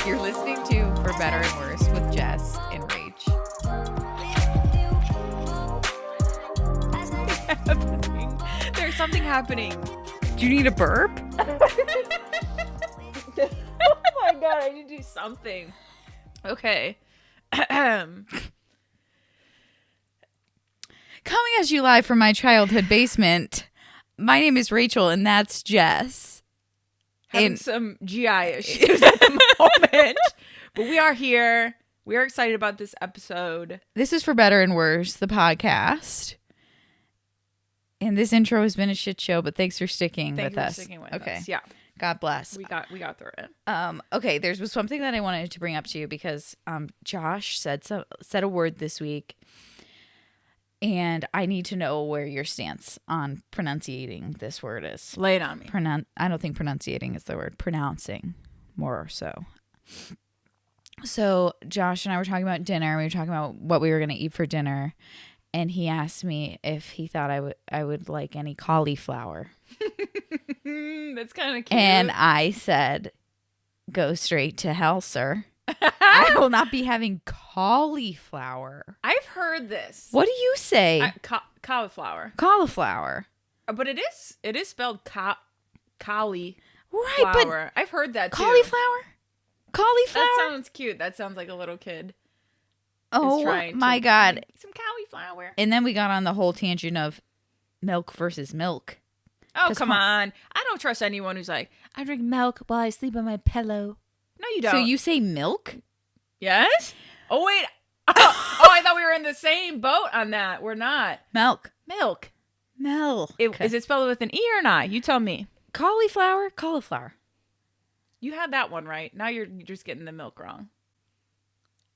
You're listening to For Better and Worse with Jess and Rach. There's something happening. Do you need a burp? Oh my god, I need to do something. Okay. Coming at you live from my childhood basement. My name is Rachel, and that's Jess. Having some GI issues at the moment. But we are here. We are excited about this episode. This is For Better and Worse, the podcast. And this intro has been a shit show, but thanks for sticking with us. Okay. Yeah. God bless. We got through it. Okay, there was something that I wanted to bring up to you because Josh said a word this week. And I need to know where your stance on pronunciating this word is. Lay it on me. I don't think pronunciating is the word. Pronouncing, more so. So Josh and I were talking about dinner. We were talking about what we were going to eat for dinner. And he asked me if he thought I would like any cauliflower. That's kind of cute. And I said, go straight to hell, sir. I will not be having cauliflower. I've heard this. What do you say? Cauliflower. Cauliflower. But it is spelled cauliflower. Right, but I've heard that too. Cauliflower? That sounds cute. That sounds like a little kid. Oh my God. Some cauliflower. And then we got on the whole tangent of milk versus milk. Oh, come on. I don't trust anyone who's like, I drink milk while I sleep on my pillow. No, you don't. So you say milk? Yes? Oh, wait. Oh, I thought we were in the same boat on that. We're not. Milk. Milk. Okay. Is it spelled with an E or not? You tell me. Cauliflower. You had that one right. Now you're just getting the milk wrong.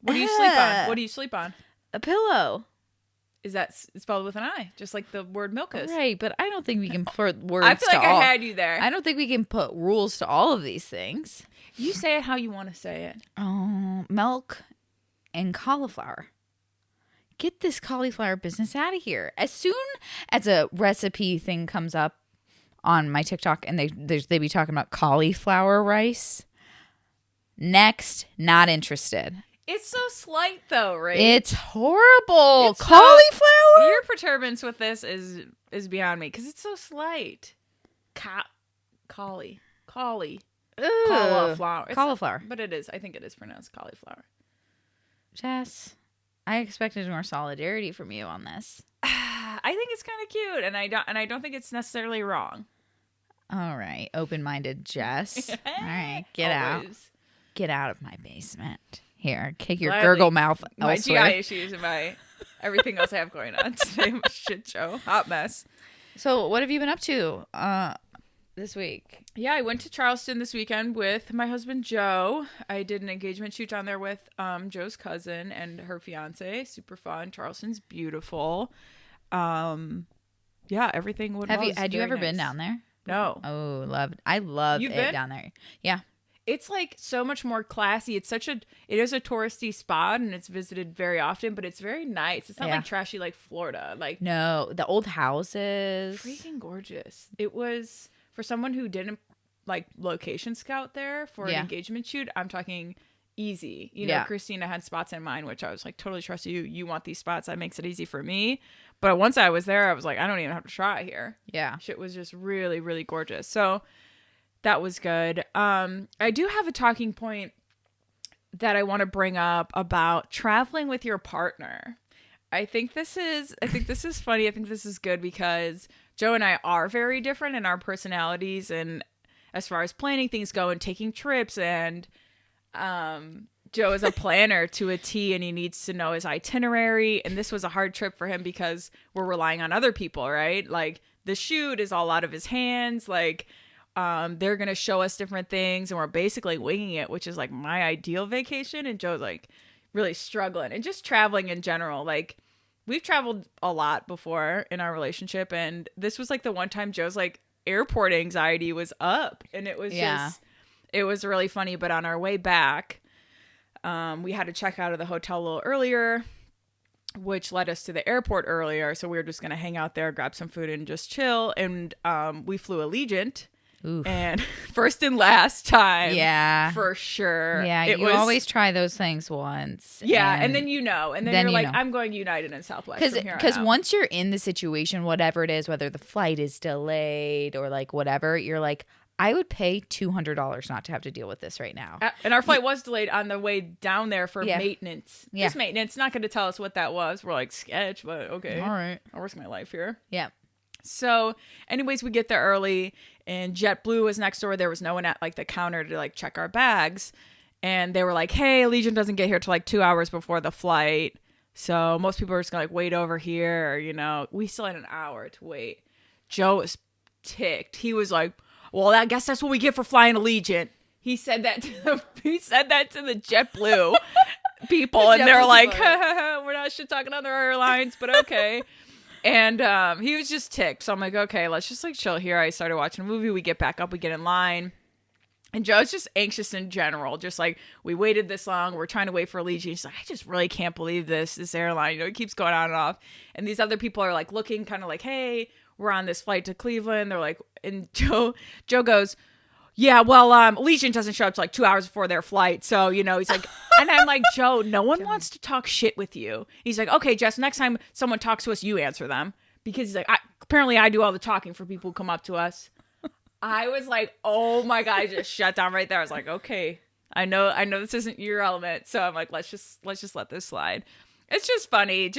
What do you sleep on? What do you sleep on? A pillow. Is that spelled with an I? Just like the word milk is. Right, but I don't think we can put words I feel like I had you there. I don't think we can put rules to all of these things. You say it how you want to say it. Oh, milk and cauliflower. Get this cauliflower business out of here. As soon as a recipe thing comes up on my TikTok and they be talking about cauliflower rice, next, not interested. It's so slight though, right? It's horrible. Cauliflower? Your perturbance with this is beyond me because it's so slight. Cauliflower. Cauliflower. But it is. I think it is pronounced cauliflower. Jess, I expected more solidarity from you on this. I think it's kind of cute, and I don't think it's necessarily wrong. All right, open-minded Jess. All right, get out of my basement. Here, kick your gurgle mouth elsewhere. My GI issues and my everything else I have going on today. I'm a shit show, hot mess. So, what have you been up to this week? Yeah, I went to Charleston this weekend with my husband Joe. I did an engagement shoot down there with Joe's cousin and her fiance. Super fun. Charleston's beautiful. Yeah, everything would. Had you ever been down there? No. Oh, I love it down there. Yeah. It's like so much more classy. It is a touristy spot and it's visited very often, but it's very nice. It's not like trashy like Florida. Like no, the old houses. Freaking gorgeous. It was for someone who didn't like location scout there for an engagement shoot. I'm talking easy. You know, Christina had spots in mind, which I was like, totally trust you. You want these spots. That makes it easy for me. But once I was there, I was like, I don't even have to try here. Yeah. Shit was just really, really gorgeous. So that was good. I do have a talking point that I want to bring up about traveling with your partner. I think this is funny. I think this is good because Joe and I are very different in our personalities and as far as planning things go and taking trips. And Joe is a planner to a T and he needs to know his itinerary. And this was a hard trip for him because we're relying on other people, right? Like the shoot is all out of his hands. Like, they're going to show us different things and we're basically winging it, which is like my ideal vacation. And Joe's like really struggling and just traveling in general. Like we've traveled a lot before in our relationship. And this was like the one time Joe's like airport anxiety was up and it was it was really funny. But on our way back, we had to check out of the hotel a little earlier, which led us to the airport earlier. So we were just going to hang out there, grab some food and just chill. And, we flew Allegiant. Oof. And first and last time. Yeah. For sure. Yeah, you always try those things once. Yeah, and then and then you're like, I'm going United and Southwest from here on Because out. once you're in the situation, whatever it is, whether the flight is delayed or like whatever, you're like, I would pay $200 not to have to deal with this right now. And our flight was delayed on the way down there for maintenance. Yeah. Just maintenance. Not going to tell us what that was. We're like, sketch, but okay. All right. I'll risk my life here. Yeah. So anyways, we get there early and JetBlue was next door. There was no one at like the counter to like check our bags. And they were like, hey, Allegiant doesn't get here till like 2 hours before the flight. So most people are just going to like wait over here. Or, you know, we still had an hour to wait. Joe was ticked. He was like, well, I guess that's what we get for flying Allegiant. He said that to the JetBlue people, and they're like, we're not shit talking other airlines, but okay. And he was just ticked. So I'm like, okay, let's just like chill here. I started watching a movie. We get back up. We get in line. And Joe's just anxious in general. Just like, we waited this long. We're trying to wait for Allegiant. He's like, I just really can't believe this airline. You know, it keeps going on and off. And these other people are like looking kind of like, hey, we're on this flight to Cleveland. They're like, and Joe goes, yeah, well, Allegiant doesn't show up till like 2 hours before their flight. So, you know, he's like, and I'm like, Joe, no one wants to talk shit with you. He's like, okay, Jess, next time someone talks to us, you answer them. Because he's like, apparently I do all the talking for people who come up to us. I was like, oh my God, I just shut down right there. I was like, okay, I know this isn't your element. So I'm like, let's just let this slide. It's just funny.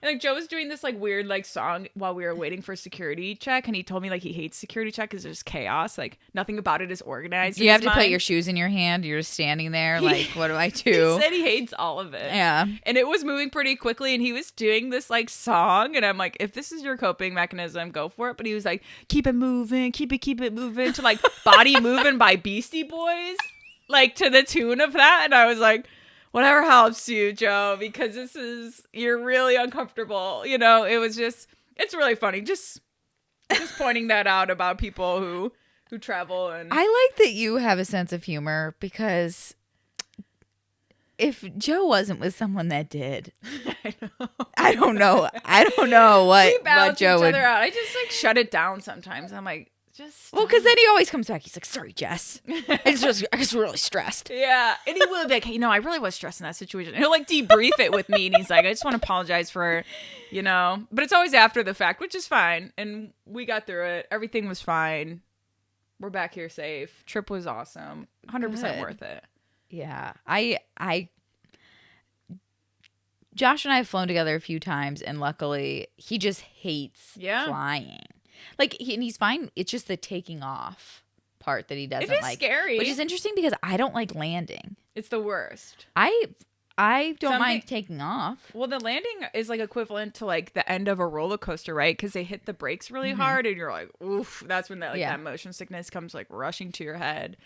And like Joe was doing this like weird like song while we were waiting for security check, and he told me like he hates security check because there's chaos. Like nothing about it is organized. You have to put your shoes in your hand. You're just standing there like, what do I do? He said he hates all of it. Yeah. And it was moving pretty quickly, and he was doing this like song, and I'm like, if this is your coping mechanism, go for it. But he was like, keep it moving, keep it moving, to like Body Moving by Beastie Boys, like to the tune of that. And I was like, whatever helps you, Joe, because you're really uncomfortable. You know, it's really funny. Just pointing that out about people who travel. And I like that you have a sense of humor, because if Joe wasn't with someone that did, I don't know what Joe would. I just like shut it down sometimes. I'm like, because then he always comes back. He's like, sorry, Jess. I was really stressed. Yeah. And he will be like, hey, you know, I really was stressed in that situation. And he'll like debrief it with me. And he's like, I just want to apologize for, you know, but it's always after the fact, which is fine. And we got through it. Everything was fine. We're back here safe. Trip was awesome. 100% worth it. Yeah. Josh and I have flown together a few times, and luckily he just hates flying. Like, and he's fine. It's just the taking off part that he doesn't like. It is scary. Which is interesting because I don't like landing. It's the worst. I don't mind taking off. Well, the landing is like equivalent to like the end of a roller coaster, right? Because they hit the brakes really hard, and you're like, oof. That's when that motion sickness comes like rushing to your head.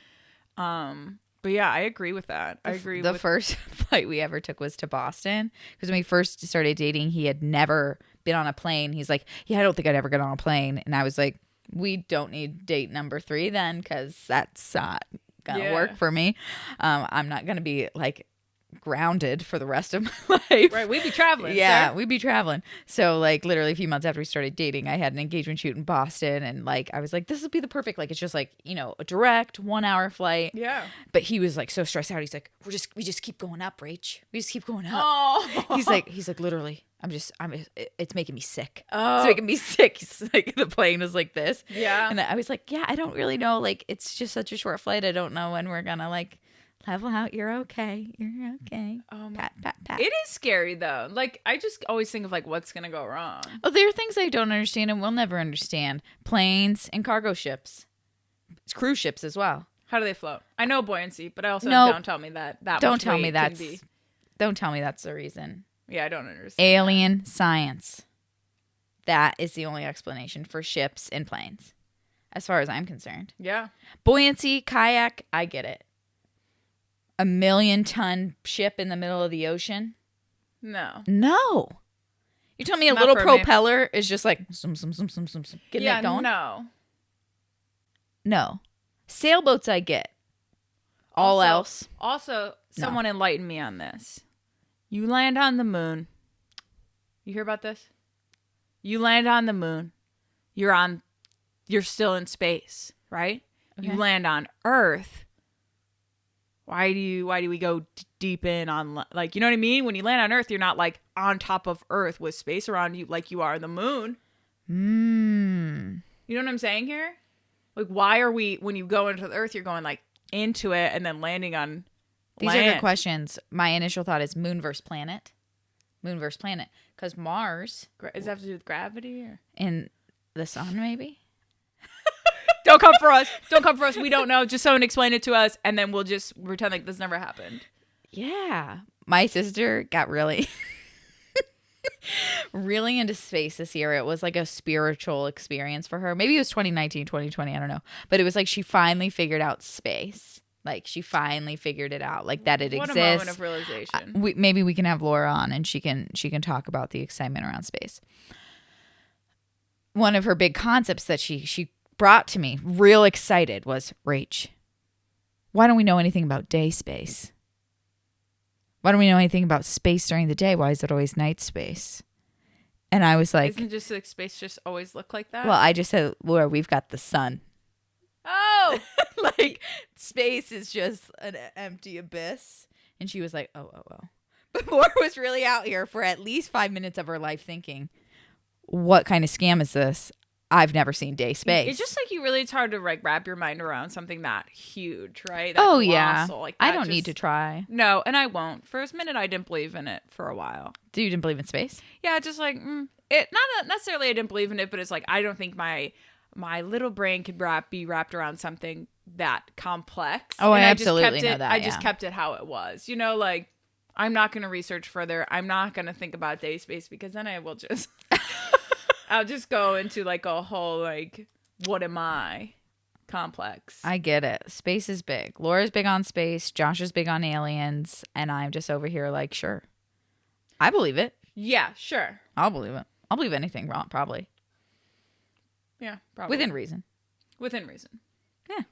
But yeah, I agree with that. The first flight we ever took was to Boston, because when we first started dating, he had never been on a plane. He's like, yeah, I don't think I'd ever get on a plane. And I was like, we don't need date number 3 then, because that's not gonna work for me. I'm not gonna be like grounded for the rest of my life. Right, we'd be traveling. Yeah, we'd be traveling. So like literally a few months after we started dating, I had an engagement shoot in Boston, and like I was like, this will be the perfect, like, it's just like, you know, a direct 1 hour flight. Yeah. But he was like so stressed out. He's like, we just keep going up, Rach. We just keep going up. Oh. He's like literally, it's making me sick. Oh. It's making me sick. He's like, the plane was like this. Yeah. And I was like, yeah, I don't really know. Like, it's just such a short flight. I don't know when we're gonna like level out. You're okay. You're okay. Pat, pat, pat. It is scary though. Like, I just always think of like what's gonna go wrong. Oh, there are things I don't understand and will never understand. Planes and cargo ships. It's cruise ships as well. How do they float? I know buoyancy, but I also don't tell me that. Don't tell me that's the reason. Yeah, I don't understand. Alien science. That is the only explanation for ships and planes, as far as I'm concerned. Yeah. Buoyancy, kayak, I get it. A 1 million ton ship in the middle of the ocean? No. You tell me a little propeller is just like getting it going? No. Sailboats I get. All else. Also, someone enlighten me on this. You land on the moon. You hear about this? You land on the moon. You're still in space, right? you land on Earth. Why do we go deep in on, like, you know what I mean? When you land on Earth, you're not like on top of Earth with space around you like you are on the moon. You know what I'm saying here? Like, why are we, when you go into the Earth, you're going like into it and then landing on These land. are good questions. My initial thought is moon versus planet. Moon versus planet. Because Mars. Does that have to do with gravity? Or? In the sun, maybe? Don't come for us. Don't come for us. We don't know. Just someone explain it to us, and then we'll just pretend like this never happened. Yeah. My sister got really, really into space this year. It was like a spiritual experience for her. Maybe it was 2019, 2020. I don't know. But it was like she finally figured out space. Like she finally figured it out. Like that it what exists. What a moment of realization. Maybe we can have Laura on and she can talk about the excitement around space. One of her big concepts that she brought to me, real excited, was, Rach, why don't we know anything about day space? Why don't we know anything about space during the day? Why is it always night space? And I was like, isn't just like space just always look like that? Well, I just said, Laura, we've got the sun. Oh, Like space is just an empty abyss. And she was like, oh. But Laura was really out here for at least 5 minutes of her life thinking, what kind of scam is this? I've never seen day space. It's just like it's hard to like wrap your mind around something that huge, right? That yeah. Like, I don't need to try. No, and I won't. For a minute, I didn't believe in it for a while. You didn't believe in space? Yeah, just like it. Not necessarily I didn't believe in it, but it's like I don't think my little brain could be wrapped around something that complex. Oh, and I absolutely know that. I just kept it how it was. You know, like I'm not going to research further. I'm not going to think about day space because then I will just. I'll just go into like a whole like, what am I complex. I get it. Space is big. Laura's big on space. Josh is big on aliens. And I'm just over here like, sure. I believe it. Yeah, sure. I'll believe it. I'll believe anything wrong, probably. Yeah, probably. Within reason. Within reason. Yeah.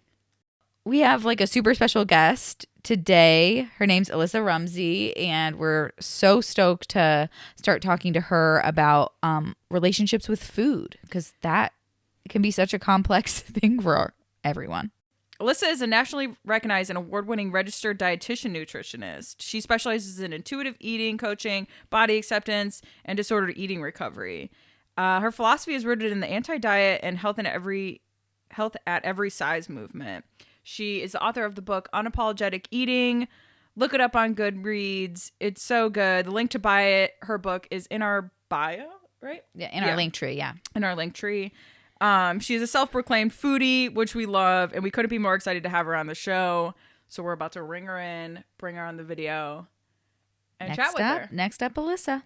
We have like a super special guest today. Her name's Alissa Rumsey, and we're so stoked to start talking to her about relationships with food, because that can be such a complex thing for everyone. Alissa is a nationally recognized and award-winning registered dietitian nutritionist. She specializes in intuitive eating, coaching, body acceptance, and disordered eating recovery. Her philosophy is rooted in the anti-diet and health at every size movement. She is the author of the book Unapologetic Eating. Look it up on Goodreads. It's so good. The link to buy it, her book, is in our bio, right? Yeah, in our link tree, yeah. In our link tree. She's a self-proclaimed foodie, which we love, and we couldn't be more excited to have her on the show. So we're about to ring her in, bring her on the video, and chat with her. Next up, Alissa.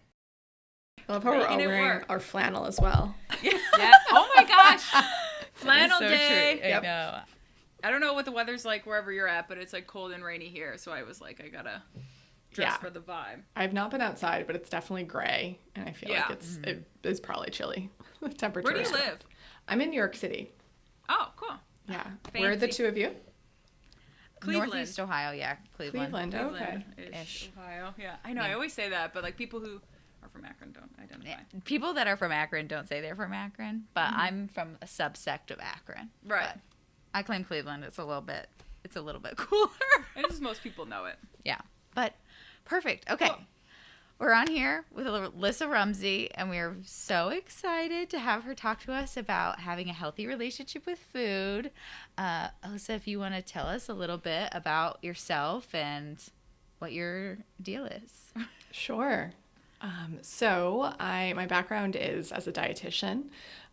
I love how we're all wearing our flannel as well. Yeah. Oh my gosh. Flannel so day. True. Yep. I know. I don't know what the weather's like wherever you're at, but it's like cold and rainy here. So I was like, I gotta dress for the vibe. I've not been outside, but it's definitely gray, and I feel like it is probably chilly. The temperature. Where do you live? I'm in New York City. Oh, cool. Yeah. Fancy. Where are the two of you? Cleveland. Northeast Ohio, yeah. Cleveland. Okay. Ish. Ohio. Yeah. I know. Yeah. I always say that, but like people who are from Akron don't identify. Yeah. People that are from Akron don't say they're from Akron, but I'm from a subsect of Akron. Right. But I claim Cleveland. It's a little bit cooler. And just most people know it. Yeah. But perfect. Okay. Cool. We're on here with Alissa Rumsey, and we are so excited to have her talk to us about having a healthy relationship with food. Alissa, if you want to tell us a little bit about yourself and what your deal is. Sure. So my background is as a dietitian,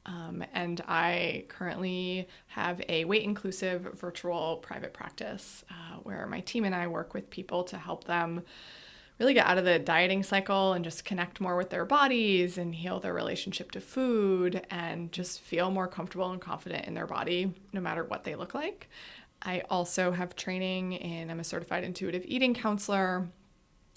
and I currently have a weight-inclusive virtual private practice where my team and I work with people to help them really get out of the dieting cycle and just connect more with their bodies and heal their relationship to food and just feel more comfortable and confident in their body no matter what they look like. I also have training I'm a certified intuitive eating counselor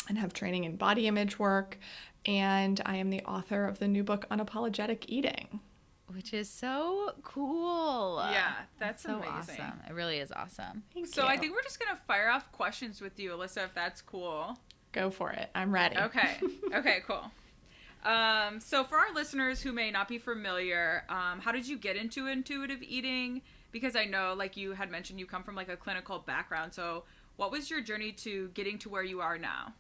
and have training in body image work, and I am the author of the new book Unapologetic Eating. Which is so cool. Yeah, that's so amazing. Awesome. It really is awesome. Thank you. you. I think we're just going to fire off questions with you, Alissa, if that's cool. Go for it. I'm ready. Okay. Okay, cool. So for our listeners who may not be familiar, how did you get into intuitive eating? because I know, like you had mentioned, you come from like a clinical background. So what was your journey to getting to where you are now?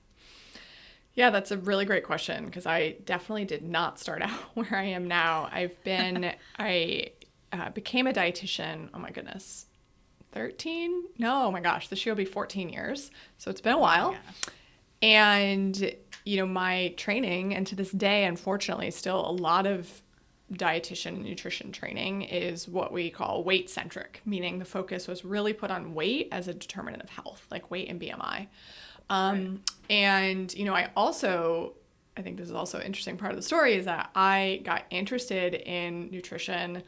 Yeah, that's a really great question because I definitely did not start out where I am now. I became a dietitian, oh my goodness, 13? No, oh my gosh, this year will be 14 years. So it's been a while. And, my training, and to this day, unfortunately, still a lot of dietitian and nutrition training is what we call weight centric, meaning the focus was really put on weight as a determinant of health, like weight and BMI. And, I think this is also an interesting part of the story is that I got interested in nutrition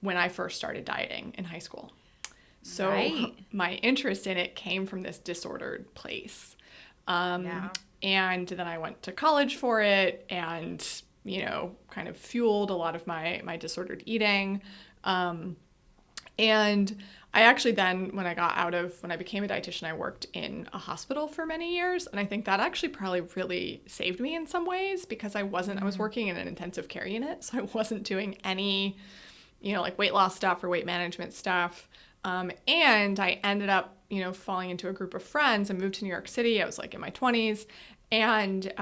when I first started dieting in high school. So my interest in it came from this disordered place. And then I went to college for it and, kind of fueled a lot of my disordered eating. And I actually then, when I became a dietitian, I worked in a hospital for many years. And I think that actually probably really saved me in some ways because I was working in an intensive care unit. So I wasn't doing any, like weight loss stuff or weight management stuff. And I ended up, falling into a group of friends and moved to New York City. I was like in my 20s. And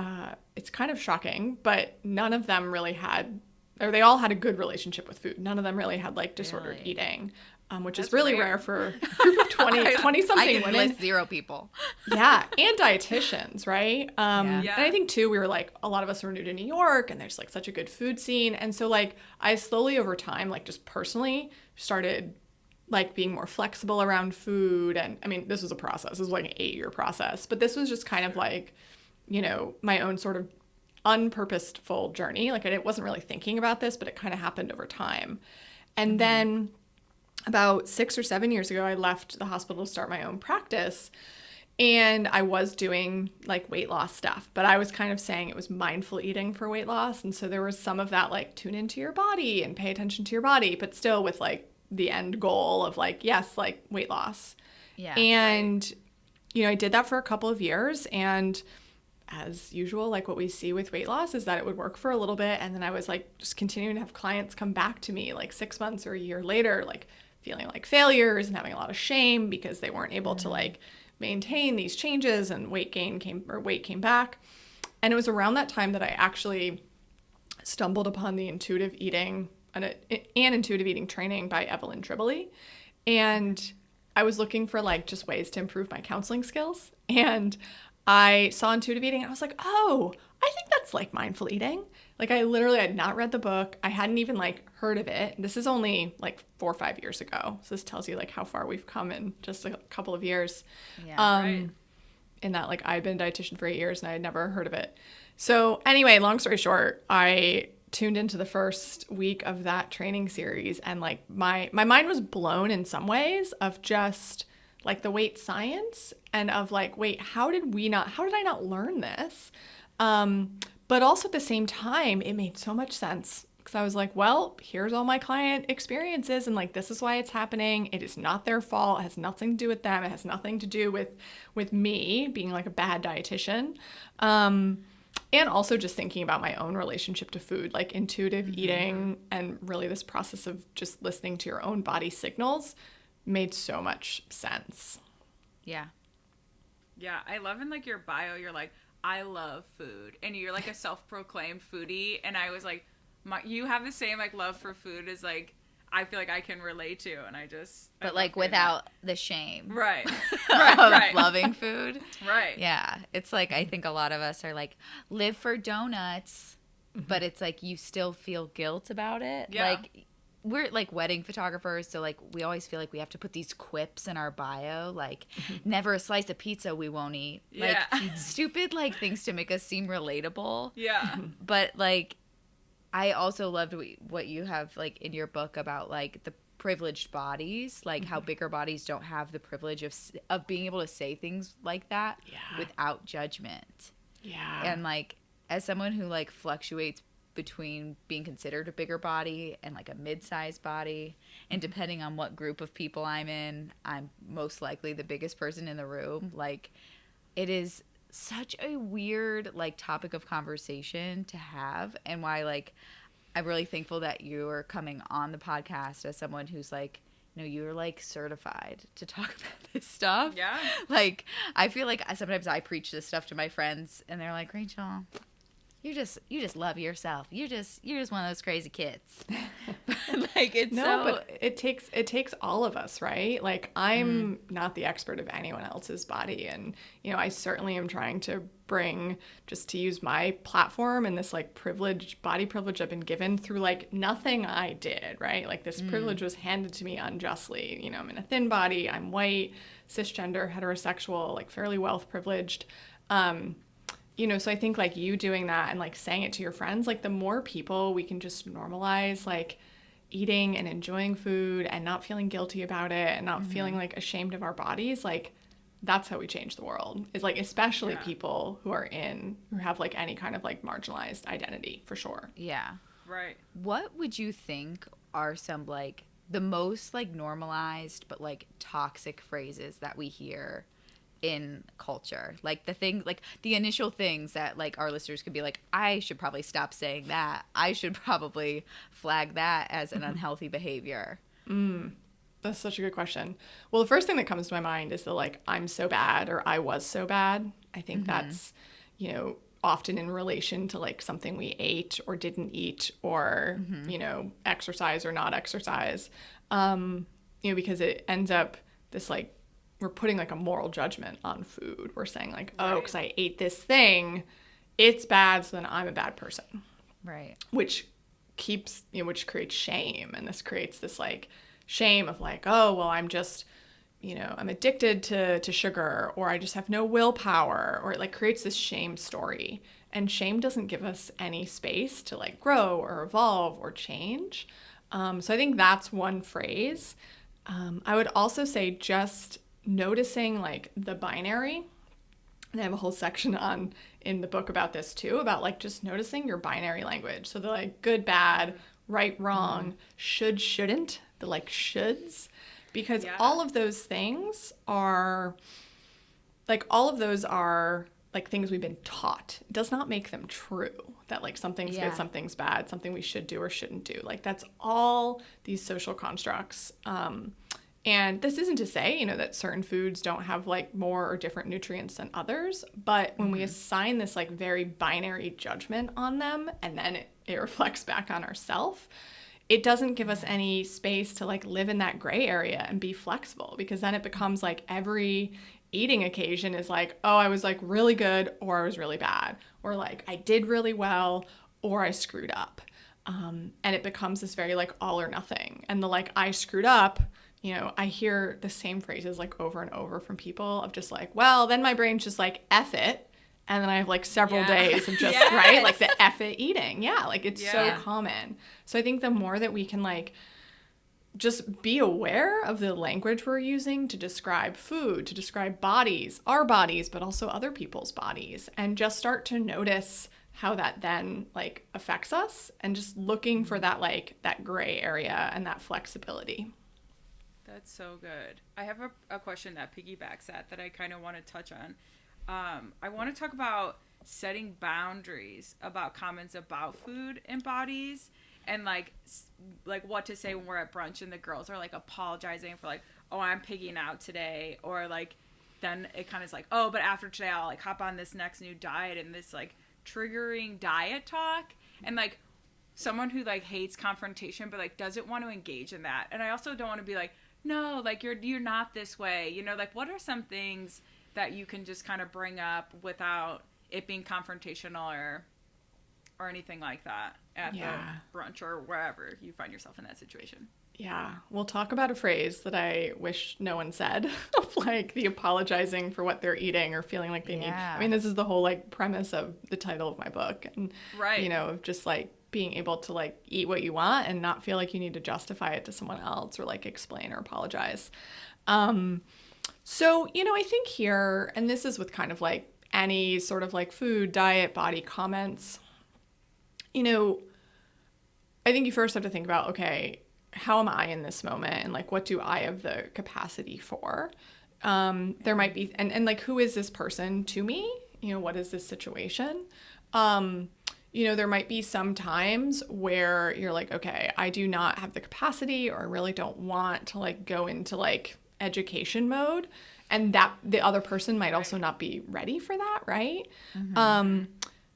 it's kind of shocking, but none of them really had, or they all had a good relationship with food. None of them really had like disordered eating. Which is really rare for a group of 20-something I can women. list 0 people. Yeah, and dietitians, right? Yeah. And I think, too, we were like, a lot of us were new to New York, and there's like such a good food scene. And so, like, I slowly over time, like, just personally started, like, being more flexible around food. And, I mean, this was a process. This was like an 8-year process. But this was just kind of like, my own sort of unpurposeful journey. Like, I wasn't really thinking about this, but it kind of happened over time. And then about 6 or 7 years ago, I left the hospital to start my own practice. And I was doing like weight loss stuff, but I was kind of saying it was mindful eating for weight loss. And so there was some of that like tune into your body and pay attention to your body, but still with like the end goal of like, yes, like weight loss. Yeah. And, I did that for a couple of years. And as usual, like what we see with weight loss is that it would work for a little bit. And then I was like just continuing to have clients come back to me like 6 months or a year later, like feeling like failures and having a lot of shame because they weren't able to like maintain these changes and weight came back. And it was around that time that I actually stumbled upon the intuitive eating and intuitive eating training by Evelyn Tribole. And I was looking for like just ways to improve my counseling skills. And I saw intuitive eating and I was like, oh, I think that's like mindful eating. Like I literally had not read the book. I hadn't even like heard of it. This is only like 4 or 5 years ago. So this tells you like how far we've come in just a couple of years. Yeah, In that like I've been a dietitian for 8 years and I had never heard of it. So anyway, long story short, I tuned into the first week of that training series and like my mind was blown in some ways of just like the weight science and of like, wait, how did I not learn this? But also at the same time, it made so much sense because I was like, well, here's all my client experiences and like, this is why it's happening. It is not their fault. It has nothing to do with them. It has nothing to do with me being like a bad dietitian. And also just thinking about my own relationship to food, like intuitive eating and really this process of just listening to your own body signals made so much sense. Yeah. Yeah, I love in like your bio, you're like, I love food. And you're like a self-proclaimed foodie. And I was like, you have the same like love for food as like, I feel like I can relate to. And but like without the shame. Right. Of loving food. Right. Yeah. It's like, I think a lot of us are like, live for donuts. But it's like, you still feel guilt about it. Yeah. Like, we're like wedding photographers, so like we always feel like we have to put these quips in our bio, like never a slice of pizza we won't eat. Like stupid like things to make us seem relatable. Yeah. But like I also loved what you have like in your book about like the privileged bodies, like how bigger bodies don't have the privilege of being able to say things like that without judgment. Yeah. And like as someone who like fluctuates between being considered a bigger body and like a mid-sized body, and depending on what group of people I'm in, I'm most likely the biggest person in the room. Like it is such a weird like topic of conversation to have, and why like I'm really thankful that you're coming on the podcast as someone who's like no, you're like certified to talk about this stuff. Yeah. Like, I feel like sometimes I preach this stuff to my friends and they're like, Rachel, you just love yourself. You're just one of those crazy kids. Like, it's but it takes all of us, right? Like, I'm not the expert of anyone else's body, and I certainly am trying to bring, just to use my platform and this like body privilege I've been given through like nothing I did, right? Like, this privilege was handed to me unjustly. I'm in a thin body, I'm white, cisgender, heterosexual, like fairly wealth privileged. So I think like you doing that and like saying it to your friends, like the more people we can just normalize like eating and enjoying food and not feeling guilty about it and not feeling like ashamed of our bodies, like that's how we change the world. Is like, especially people who have like any kind of like marginalized identity, for sure. Yeah. Right. What would you think are some like the most like normalized but like toxic phrases that we hear in culture? Like the initial things that like our listeners could be like, I should probably stop saying that. I should probably flag that as an unhealthy behavior. That's such a good question. Well, the first thing that comes to my mind is the like, I'm so bad, or I was so bad. I think that's, often in relation to like something we ate or didn't eat, or, exercise or not exercise. Because it ends up this like, we're putting like a moral judgment on food. We're saying like, oh, because I ate this thing, it's bad, so then I'm a bad person. Right. Which creates shame. And this creates this like shame of like, oh, well, I'm just, I'm addicted to sugar, or I just have no willpower, or it like creates this shame story. And shame doesn't give us any space to like grow or evolve or change. So I think that's one phrase. I would also say just noticing like the binary, and I have a whole section in the book about this too, about like just noticing your binary language. So the like good, bad, right, wrong, should, shouldn't, the like shoulds, because all of those things are like things we've been taught. It does not make them true that like something's good, something's bad, something we should do or shouldn't do. Like, that's all these social constructs. And this isn't to say, that certain foods don't have like more or different nutrients than others, but when we assign this like very binary judgment on them, and then it reflects back on ourselves, it doesn't give us any space to like live in that gray area and be flexible, because then it becomes like every eating occasion is like, oh, I was like really good, or I was really bad, or like I did really well, or I screwed up. And it becomes this very like all or nothing. And the like, I screwed up, I hear the same phrases like over and over from people of just like, well, then my brain's just like, F it. And then I have like several days of just, right? Like the F it eating. Yeah. Like it's so common. So I think the more that we can like just be aware of the language we're using to describe food, to describe bodies, our bodies, but also other people's bodies, and just start to notice how that then like affects us, and just looking for that like that gray area and that flexibility. That's so good. I have a question that piggybacks that I kind of want to touch on. I want to talk about setting boundaries about comments about food and bodies, and like what to say when we're at brunch and the girls are like apologizing for like, oh, I'm pigging out today, or like then it kind of is like, oh, but after today I'll like hop on this next new diet, and this like triggering diet talk, and like someone who like hates confrontation but like doesn't want to engage in that. And I also don't want to be like, no, like you're not this way, like what are some things that you can just kind of bring up without it being confrontational or anything like that at the brunch or wherever you find yourself in that situation? Yeah, we'll talk about a phrase that I wish no one said, of like the apologizing for what they're eating or feeling like they need. I mean, this is the whole like premise of the title of my book, and of just like being able to like eat what you want and not feel like you need to justify it to someone else or like explain or apologize. So, I think here, and this is with kind of like any sort of like food, diet, body comments, I think you first have to think about, okay, how am I in this moment? And like, what do I have the capacity for? There might be, and like, who is this person to me? What is this situation? there might be some times where you're like, okay, I do not have the capacity, or I really don't want to like go into like education mode, and that the other person might also not be ready for that, right?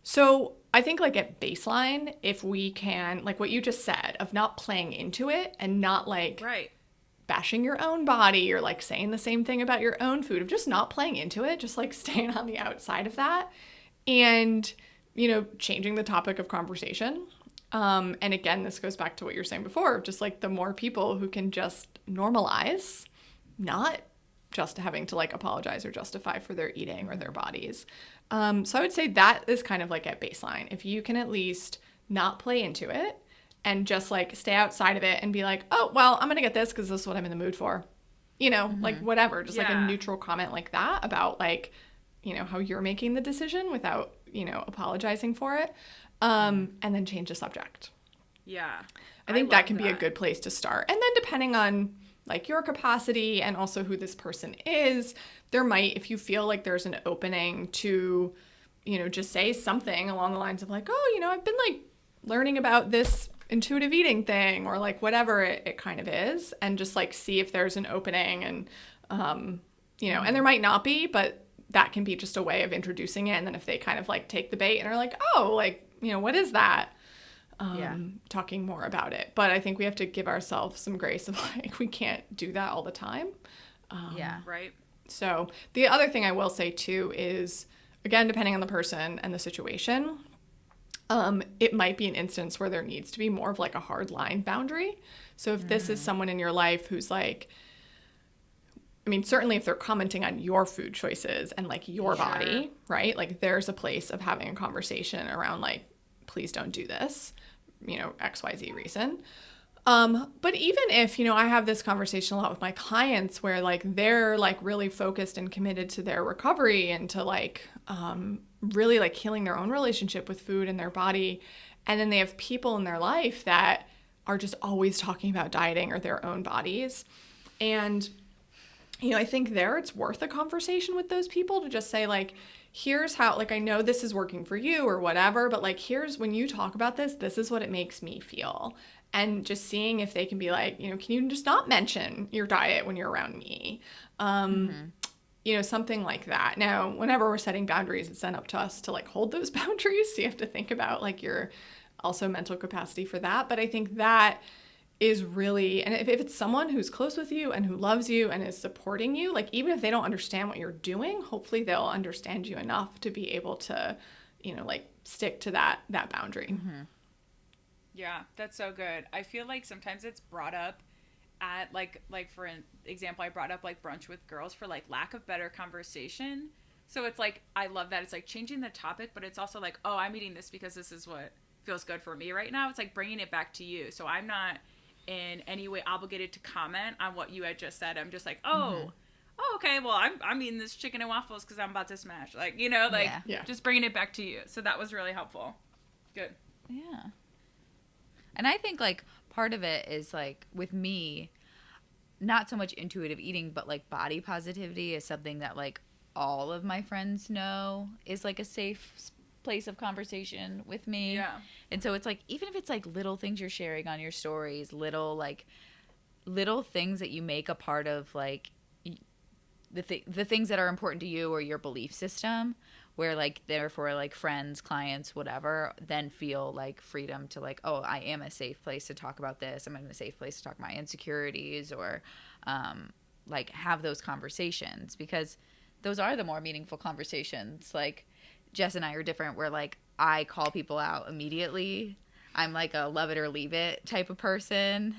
So I think like at baseline, if we can, like what you just said, of not playing into it and not like bashing your own body or like saying the same thing about your own food, of just not playing into it, just like staying on the outside of that, and changing the topic of conversation. And again, this goes back to what you're saying before, just like the more people who can just normalize not just having to like apologize or justify for their eating or their bodies. So I would say that is kind of like at baseline. If you can at least not play into it and just like stay outside of it and be like, oh, well, I'm going to get this because this is what I'm in the mood for. Like whatever, just like a neutral comment like that about like, how you're making the decision without, apologizing for it. And then change the subject. Yeah. I think that can be a good place to start. And then depending on like your capacity and also who this person is, there might, if you feel like there's an opening to, just say something along the lines of like, oh, I've been like learning about this intuitive eating thing, or like whatever it kind of is, and just like see if there's an opening. And, and there might not be, but that can be just a way of introducing it. And then if they kind of like take the bait and are like, oh, like, what is that? Talking more about it. But I think we have to give ourselves some grace of like, we can't do that all the time. Right. So the other thing I will say too is, again, depending on the person and the situation, it might be an instance where there needs to be more of like a hard line boundary. So if this is someone in your life who's like, I mean, certainly if they're commenting on your food choices and like your body, right? Like there's a place of having a conversation around like, please don't do this, XYZ reason. But even if, I have this conversation a lot with my clients where like they're like really focused and committed to their recovery and to like really like healing their own relationship with food and their body. And then they have people in their life that are just always talking about dieting or their own bodies. And I think it's worth a conversation with those people to just say like, here's how, like, I know this is working for you or whatever, but like, here's when you talk about this is what it makes me feel. And just seeing if they can be like, can you just not mention your diet when you're around me? Something like that. Now, whenever we're setting boundaries, it's then up to us to like hold those boundaries. So you have to think about like your also mental capacity for that. But I think that is really, and if it's someone who's close with you and who loves you and is supporting you, like even if they don't understand what you're doing, hopefully they'll understand you enough to be able to, like stick to that boundary. Yeah, that's so good. I feel like sometimes it's brought up at like for an example, I brought up like brunch with girls for like lack of better conversation. So it's like, I love that. It's like changing the topic, but it's also like, oh, I'm eating this because this is what feels good for me right now. It's like bringing it back to you. So I'm not in any way obligated to comment on what you had just said. I'm just like, oh, okay, well, I'm eating this chicken and waffles because I'm about to smash. Like, just bringing it back to you. So that was really helpful. Good. Yeah. And I think, like, part of it is, like, with me, not so much intuitive eating, but, like, body positivity is something that, like, all of my friends know is, like, a safe place of conversation with me. Yeah. And so it's, like, even if it's, like, little things you're sharing on your stories, little things that you make a part of, like, the things that are important to you or your belief system, where like therefore like friends, clients, whatever, then feel like freedom to like, oh, I am a safe place to talk about this. I'm in a safe place to talk my insecurities, or like have those conversations, because those are the more meaningful conversations. Like Jess and I are different, where like I call people out immediately. I'm like a love it or leave it type of person,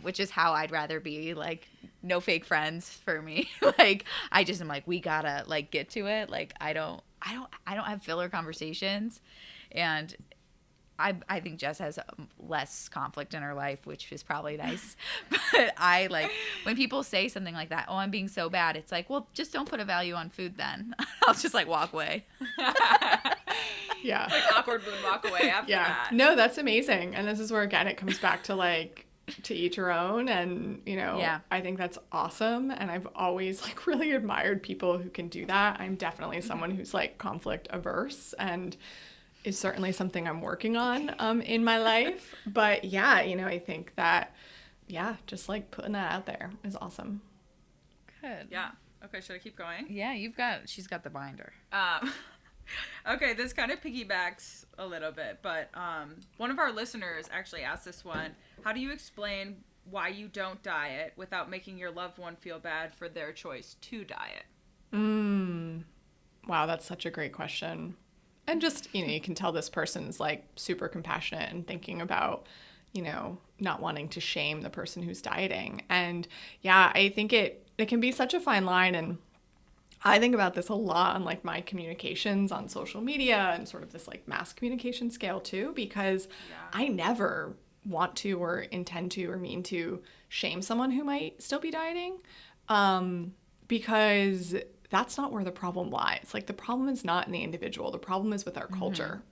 which is how I'd rather be. Like, no fake friends for me. Like, I just am like, we gotta like get to it. Like, I don't have filler conversations, and I think Jess has less conflict in her life, which is probably nice. But I like when people say something like that. Oh, I'm being so bad. It's like, well, just don't put a value on food then. I'll just like walk away. Yeah. Like awkward mood walk away after that. No, that's amazing. And this is where, again, it comes back to like, to each your own. And, I think that's awesome. And I've always like really admired people who can do that. I'm definitely someone who's like conflict averse. And, is certainly something I'm working on in my life. But yeah, you know, I think that, yeah, just like putting that out there is awesome. Good. Yeah. Okay, should I keep going? Yeah, she's got the binder. Okay, this kind of piggybacks a little bit, but one of our listeners actually asked this one. How do you explain why you don't diet without making your loved one feel bad for their choice to diet? Wow, that's such a great question. And just, you know, you can tell this person's like super compassionate and thinking about, you know, not wanting to shame the person who's dieting. And yeah, I think it can be such a fine line. And I think about this a lot on like my communications on social media and sort of this like mass communication scale too, because I never want to or intend to or mean to shame someone who might still be dieting, because that's not where the problem lies. Like the problem is not in the individual. The problem is with our culture.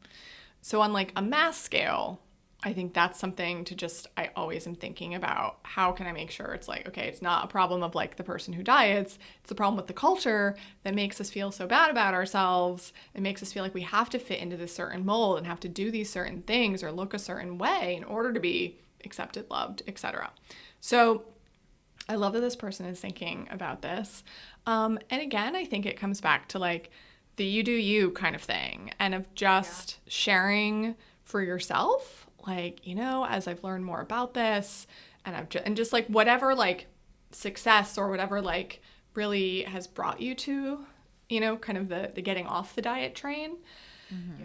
So on like a mass scale, I think that's something to just, I always am thinking about how can I make sure it's like, okay, it's not a problem of like the person who diets. It's the problem with the culture that makes us feel so bad about ourselves. It makes us feel like we have to fit into this certain mold and have to do these certain things or look a certain way in order to be accepted, loved, etc. So I love that this person is thinking about this. And again, I think it comes back to like the you do you kind of thing and of just sharing for yourself. Like, you know, as I've learned more about this and just like whatever like success or whatever like really has brought you to, you know, kind of the getting off the diet train.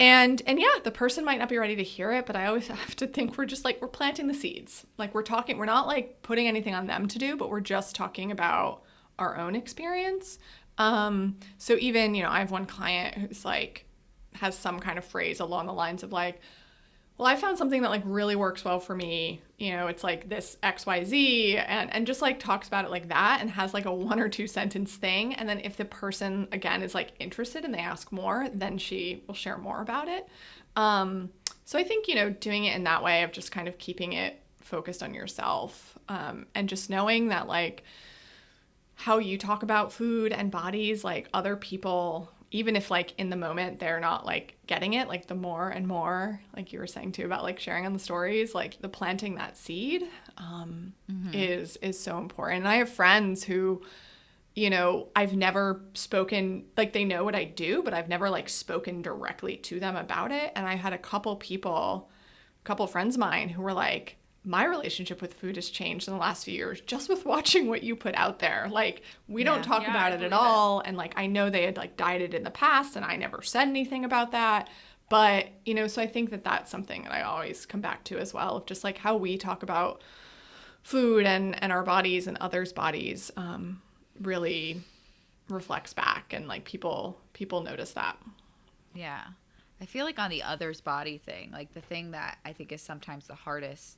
And yeah, the person might not be ready to hear it, but I always have to think we're just like, we're planting the seeds. Like we're not like putting anything on them to do, but we're just talking about our own experience. So even, you know, I have one client who's like, has some kind of phrase along the lines of like, well, I found something that like really works well for me. You know, it's like this XYZ and just like talks about it like that and has like a 1 or 2 sentence thing. And then if the person again is like interested and they ask more, then she will share more about it. So I think, you know, doing it in that way of just kind of keeping it focused on yourself, and just knowing that like how you talk about food and bodies, like other people, even if like in the moment they're not like getting it, like the more and more, like you were saying too about like sharing on the stories, like the planting that seed is so important. And I have friends who, you know, I've never spoken, like they know what I do, but I've never like spoken directly to them about it. And I had a couple friends of mine who were like, my relationship with food has changed in the last few years just with watching what you put out there. Like, we don't talk about it at all. And like, I know they had like dieted in the past and I never said anything about that. But, you know, so I think that that's something that I always come back to as well, of just like how we talk about food and our bodies and others' bodies really reflects back, and like people notice that. Yeah. I feel like on the other's body thing, like the thing that I think is sometimes the hardest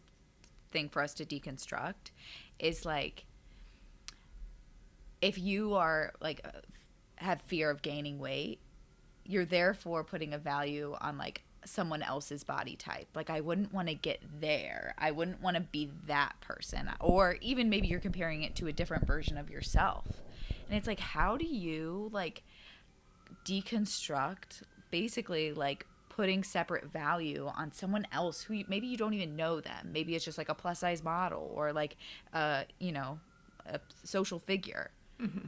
thing for us to deconstruct is like, if you are like have fear of gaining weight, you're therefore putting a value on like someone else's body type. Like, I wouldn't want to get there. I wouldn't want to be that person. Or even maybe you're comparing it to a different version of yourself. And it's like, how do you like deconstruct basically like putting separate value on someone else who maybe you don't even know them. Maybe it's just like a plus size model or like, you know, a social figure.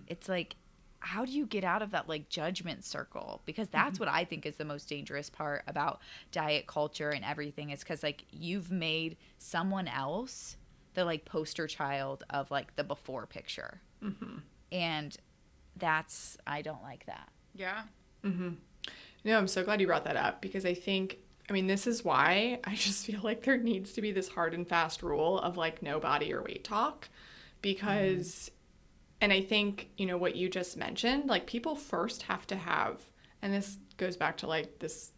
It's like, how do you get out of that like judgment circle? Because that's what I think is the most dangerous part about diet culture and everything, is because like you've made someone else the like poster child of like the before picture. And I don't like that. Yeah. No, I'm so glad you brought that up, because I think, I mean, this is why I just feel like there needs to be this hard and fast rule of like no body or weight talk, because, and I think, you know, what you just mentioned, like people first have to have, and this goes back to like this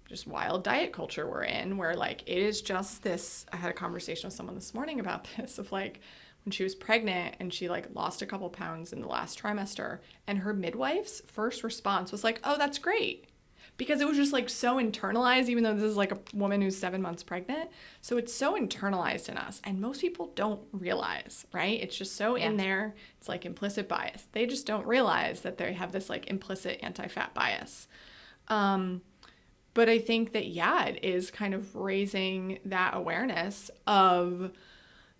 just wild diet culture we're in, where like it is just this, I had a conversation with someone this morning about this, of like when she was pregnant and she like lost a couple pounds in the last trimester, and her midwife's first response was like, oh, that's great. Because it was just like so internalized, even though this is like a woman who's 7 months pregnant. So it's so internalized in us, and most people don't realize, right? It's just so in there. It's like implicit bias. They just don't realize that they have this like implicit anti-fat bias. But But I think that, yeah, it is kind of raising that awareness of,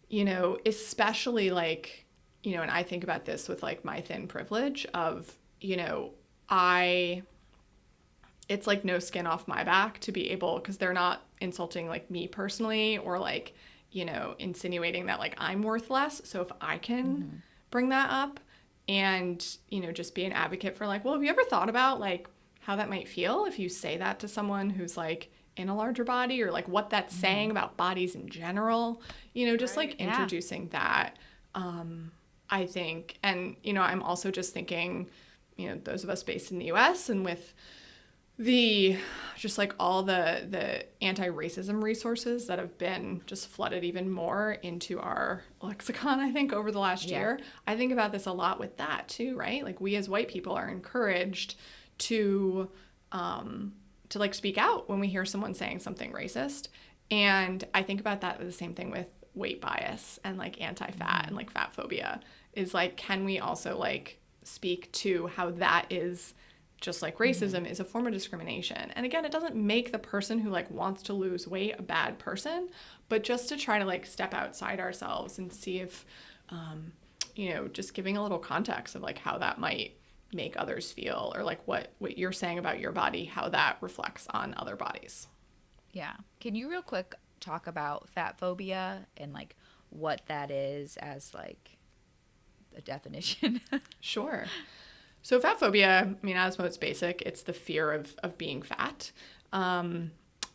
you know, especially like, you know, and I think about this with like my thin privilege of, you know, it's like no skin off my back to be able, because they're not insulting like me personally or like, you know, insinuating that like I'm worth less. So if I can bring that up and, you know, just be an advocate for like, well, have you ever thought about like how that might feel if you say that to someone who's like in a larger body, or like what that's saying about bodies in general, you know, just like introducing that, I think. And, you know, I'm also just thinking, you know, those of us based in the US and with the just like all the anti-racism resources that have been just flooded even more into our lexicon, I think, over the last year. I think about this a lot with that too, right? Like we as white people are encouraged to like speak out when we hear someone saying something racist. And I think about that the same thing with weight bias and like anti-fat and like fat phobia is like, can we also like speak to how that is just like racism is a form of discrimination. And again, it doesn't make the person who like wants to lose weight a bad person, but just to try to like step outside ourselves and see if, you know, just giving a little context of like how that might make others feel, or like what you're saying about your body, how that reflects on other bodies. Yeah. Can you real quick talk about fat phobia and like what that is as like a definition? Sure. So fat phobia, I mean, at its most basic, it's the fear of being fat, and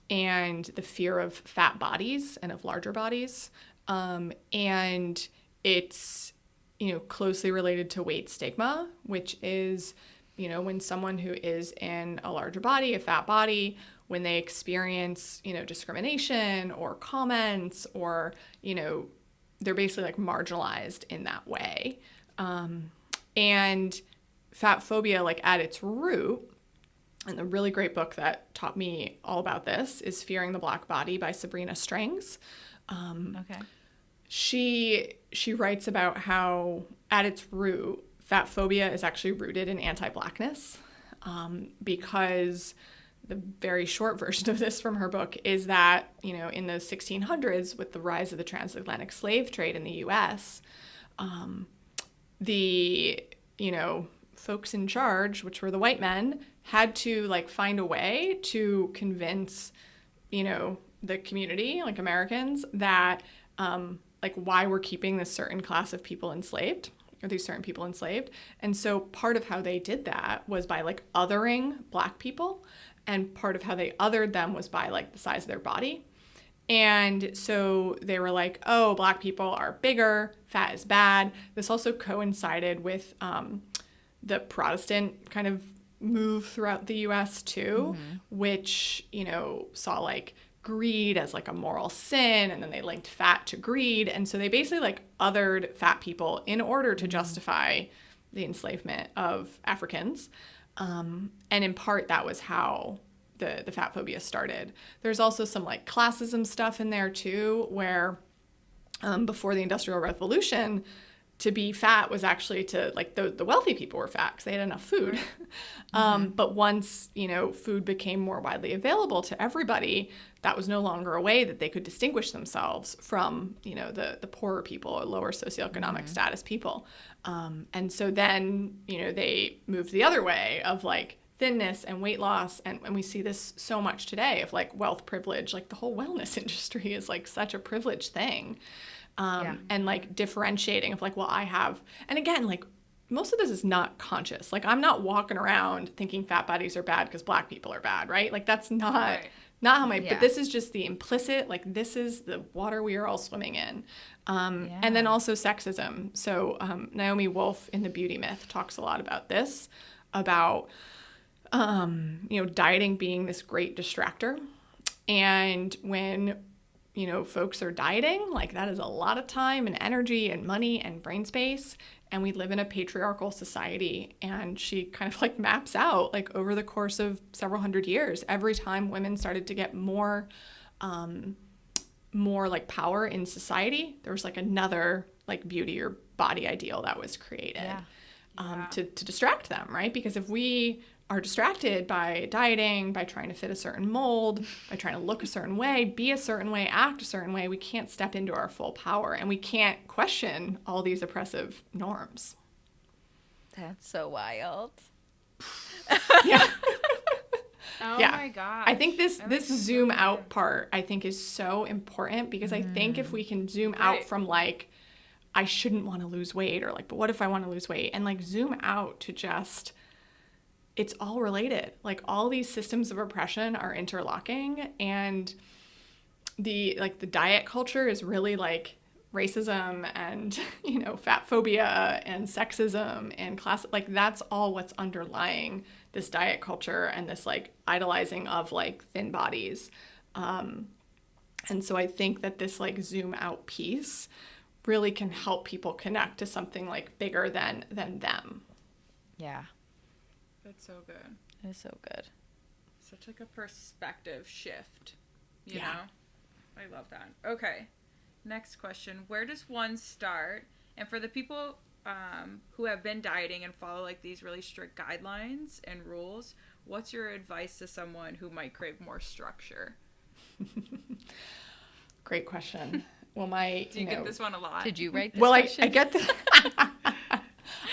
the fear of fat bodies and of larger bodies. And it's, you know, closely related to weight stigma, which is, you know, when someone who is in a larger body, a fat body, when they experience, you know, discrimination or comments or, you know, they're basically like marginalized in that way. And fat phobia, like at its root, and a really great book that taught me all about this is Fearing the Black Body by Sabrina Strings. Okay. She writes about how at its root, fat phobia is actually rooted in anti-Blackness, because the very short version of this from her book is that, you know, in the 1600s, with the rise of the transatlantic slave trade in the U.S., the, you know, folks in charge, which were the white men, had to like find a way to convince, you know, the community, like Americans, that like why we're keeping this certain class of people enslaved, or these certain people enslaved. And so part of how they did that was by like othering Black people, and part of how they othered them was by like the size of their body. And so they were like, oh, Black people are bigger, fat is bad. This also coincided with the Protestant kind of move throughout the U.S. too, which, you know, saw like greed as like a moral sin, and then they linked fat to greed. And so they basically like othered fat people in order to justify the enslavement of Africans. And in part, that was how the fat phobia started. There's also some like classism stuff in there too, where before the Industrial Revolution, to be fat was actually to like the wealthy people were fat because they had enough food. But once, you know, food became more widely available to everybody, that was no longer a way that they could distinguish themselves from, you know, the poorer people or lower socioeconomic status people. And so then, you know, they moved the other way of like thinness and weight loss. And we see this so much today of like wealth privilege, like the whole wellness industry is like such a privileged thing. And like differentiating of like, well, I have, and again, like most of this is not conscious. Like I'm not walking around thinking fat bodies are bad because Black people are bad, right? Like that's not how but this is just the implicit, like this is the water we are all swimming in. And then also sexism. So Naomi Wolf in The Beauty Myth talks a lot about this, about, you know, dieting being this great distractor. And when, you know, folks are dieting, like that is a lot of time and energy and money and brain space. And we live in a patriarchal society. And she kind of like maps out like over the course of several hundred years, every time women started to get more like power in society, there was like another like beauty or body ideal that was created to distract them, right? Because if we are distracted by dieting, by trying to fit a certain mold, by trying to look a certain way, be a certain way, act a certain way, we can't step into our full power, and we can't question all these oppressive norms. That's so wild. Yeah. Oh Yeah. my gosh. I think this makes zoom so out good. part, I think, is so important, because I think if we can zoom out Right. from like, I shouldn't want to lose weight, or like, but what if I want to lose weight? And like zoom out to just, it's all related. Like all these systems of oppression are interlocking, and the diet culture is really like racism and, you know, fat phobia and sexism and class, like that's all what's underlying this diet culture and this like idolizing of like thin bodies. And so I think that this like zoom out piece really can help people connect to something like bigger than them. Yeah. That's so good. It is so good. Such like a perspective shift, you Yeah. know? I love that. Okay. Next question. Where does one start? And for the people who have been dieting and follow like these really strict guidelines and rules, what's your advice to someone who might crave more structure? Great question. Well, Do you get this one a lot? Did you write this Well, I question? get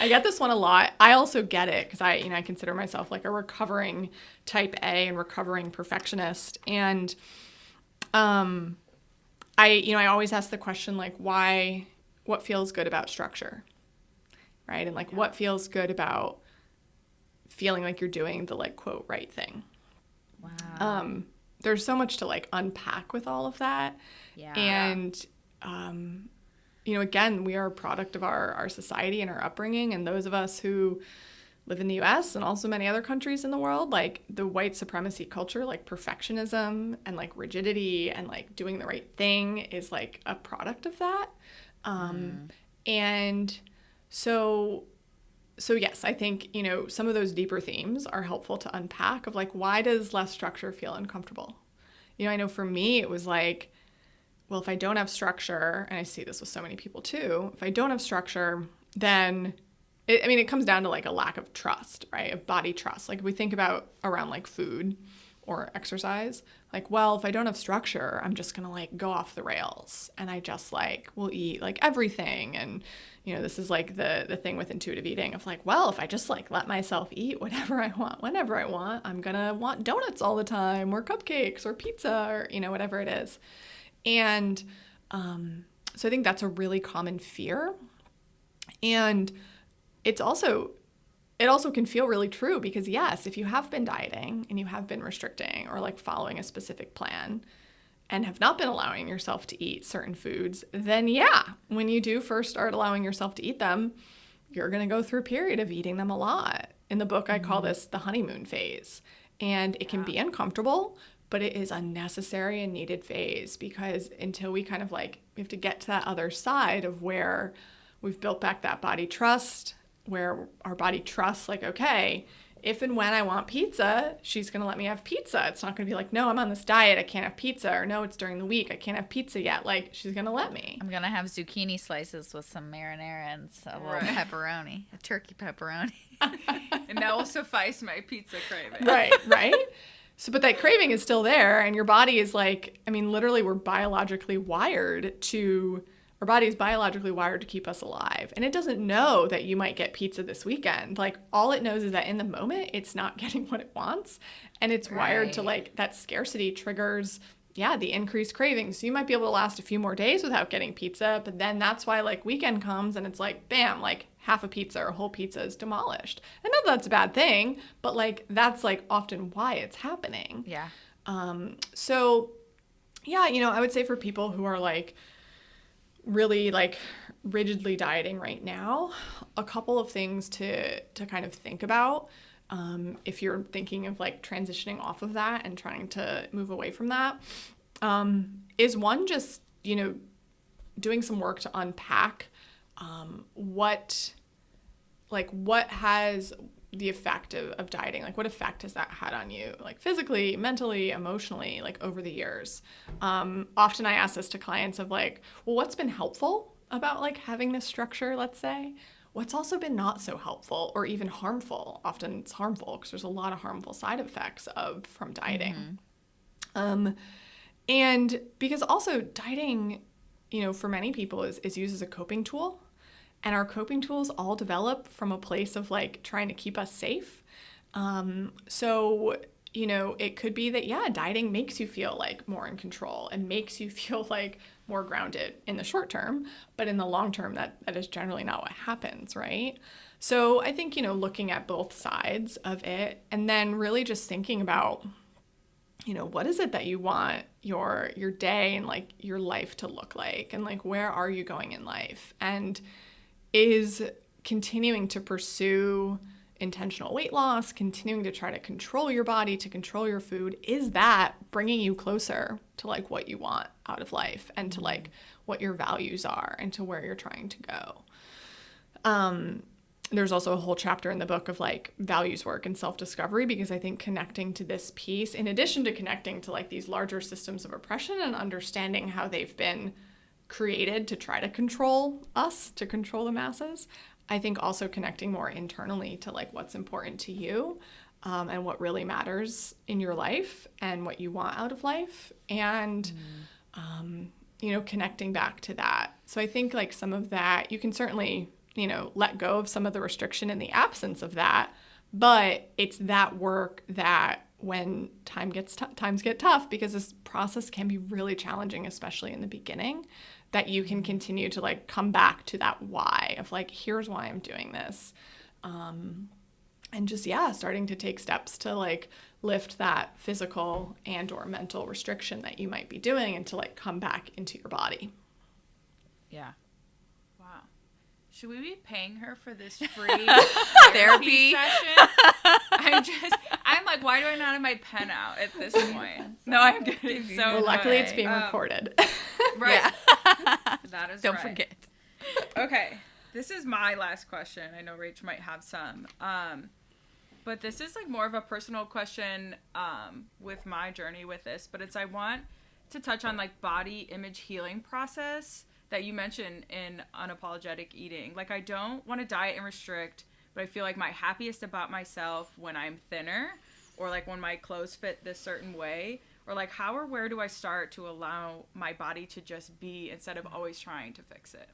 I get this one a lot. I also get it because I consider myself like a recovering type A and recovering perfectionist. And I always ask the question like, what feels good about structure, right? And like, what feels good about feeling like you're doing the like quote right thing. Wow. There's so much to like unpack with all of that. Yeah. And again, we are a product of our society and our upbringing, and those of us who live in the US and also many other countries in the world, like the white supremacy culture, like perfectionism and like rigidity and like doing the right thing is like a product of that. And so yes, I think, some of those deeper themes are helpful to unpack of like, why does less structure feel uncomfortable? I know for me, it was like, well, if I don't have structure, and I see this with so many people too, if I don't have structure, then it comes down to like a lack of trust, right? Of body trust. Like if we think about around like food or exercise, like, well, if I don't have structure, I'm just going to like go off the rails, and I just like will eat like everything. And, this is like the thing with intuitive eating of like, well, if I just like let myself eat whatever I want, whenever I want, I'm going to want donuts all the time or cupcakes or pizza or, whatever it is. And so I think that's a really common fear. And it also can feel really true because, yes, if you have been dieting and you have been restricting or like following a specific plan and have not been allowing yourself to eat certain foods, then yeah, when you do first start allowing yourself to eat them, you're going to go through a period of eating them a lot. In the book, I call this the honeymoon phase. And it can be uncomfortable, but it is a necessary and needed phase, because until we kind of like, we have to get to that other side of where we've built back that body trust, where our body trusts like, okay, if and when I want pizza, she's going to let me have pizza. It's not going to be like, no, I'm on this diet, I can't have pizza, or no, it's during the week, I can't have pizza yet. Like, she's going to let me. I'm going to have zucchini slices with some marinara and a little Right. pepperoni, a turkey pepperoni. And that will suffice my pizza craving. Right. So, but that craving is still there, and your body is like, literally our body is biologically wired to keep us alive. And it doesn't know that you might get pizza this weekend. Like, all it knows is that in the moment, it's not getting what it wants. And it's wired to like, that scarcity triggers, the increased craving. So you might be able to last a few more days without getting pizza. But then that's why like weekend comes and it's like, bam, like half a pizza or a whole pizza is demolished. And not that that's a bad thing, but like, that's like often why it's happening. Yeah. So yeah, I would say for people who are like, really like rigidly dieting right now, a couple of things to kind of think about if you're thinking of like transitioning off of that and trying to move away from that, is one, just doing some work to unpack what has the effect of dieting, like what effect has that had on you, like physically, mentally, emotionally, like over the years. Often I ask this to clients of like, well, what's been helpful about like having this structure, let's say? what's also been not so helpful or even harmful. Often it's harmful because there's a lot of harmful side effects from dieting. And because also dieting, for many people is used as a coping tool. And our coping tools all develop from a place of like trying to keep us safe. So, it could be that, yeah, dieting makes you feel like more in control and makes you feel like more grounded in the short term. But in the long term, that is generally not what happens, right? So I think, looking at both sides of it and then really just thinking about, what is it that you want your day and like your life to look like? And like, where are you going in life? And is continuing to pursue intentional weight loss, continuing to try to control your body, to control your food, is that bringing you closer to like what you want out of life and to like what your values are and to where you're trying to go? There's also a whole chapter in the book of like values work and self-discovery, because I think connecting to this piece, in addition to connecting to like these larger systems of oppression and understanding how they've been created to try to control us, to control the masses, I think also connecting more internally to like what's important to you, and what really matters in your life and what you want out of life, and connecting back to that. So I think like some of that you can certainly let go of some of the restriction in the absence of that, but it's that work that when times get tough, because this process can be really challenging, especially in the beginning, that you can continue to like come back to that why of like, here's why I'm doing this. And just, starting to take steps to like lift that physical and or mental restriction that you might be doing and to like come back into your body. Yeah. Wow. Should we be paying her for this free Therapy session? I'm like, why do I not have my pen out at this point? No, I'm getting so Well, luckily it's being recorded. Right. Yeah. That is Don't right. forget. Okay. This is my last question. I know Rach might have some. But this is like more of a personal question with my journey with this. But I want to touch on like body image healing process that you mentioned in Unapologetic Eating. Like, I don't want to diet and restrict, but I feel like my happiest about myself when I'm thinner, or like when my clothes fit this certain way, or like how or where do I start to allow my body to just be instead of always trying to fix it?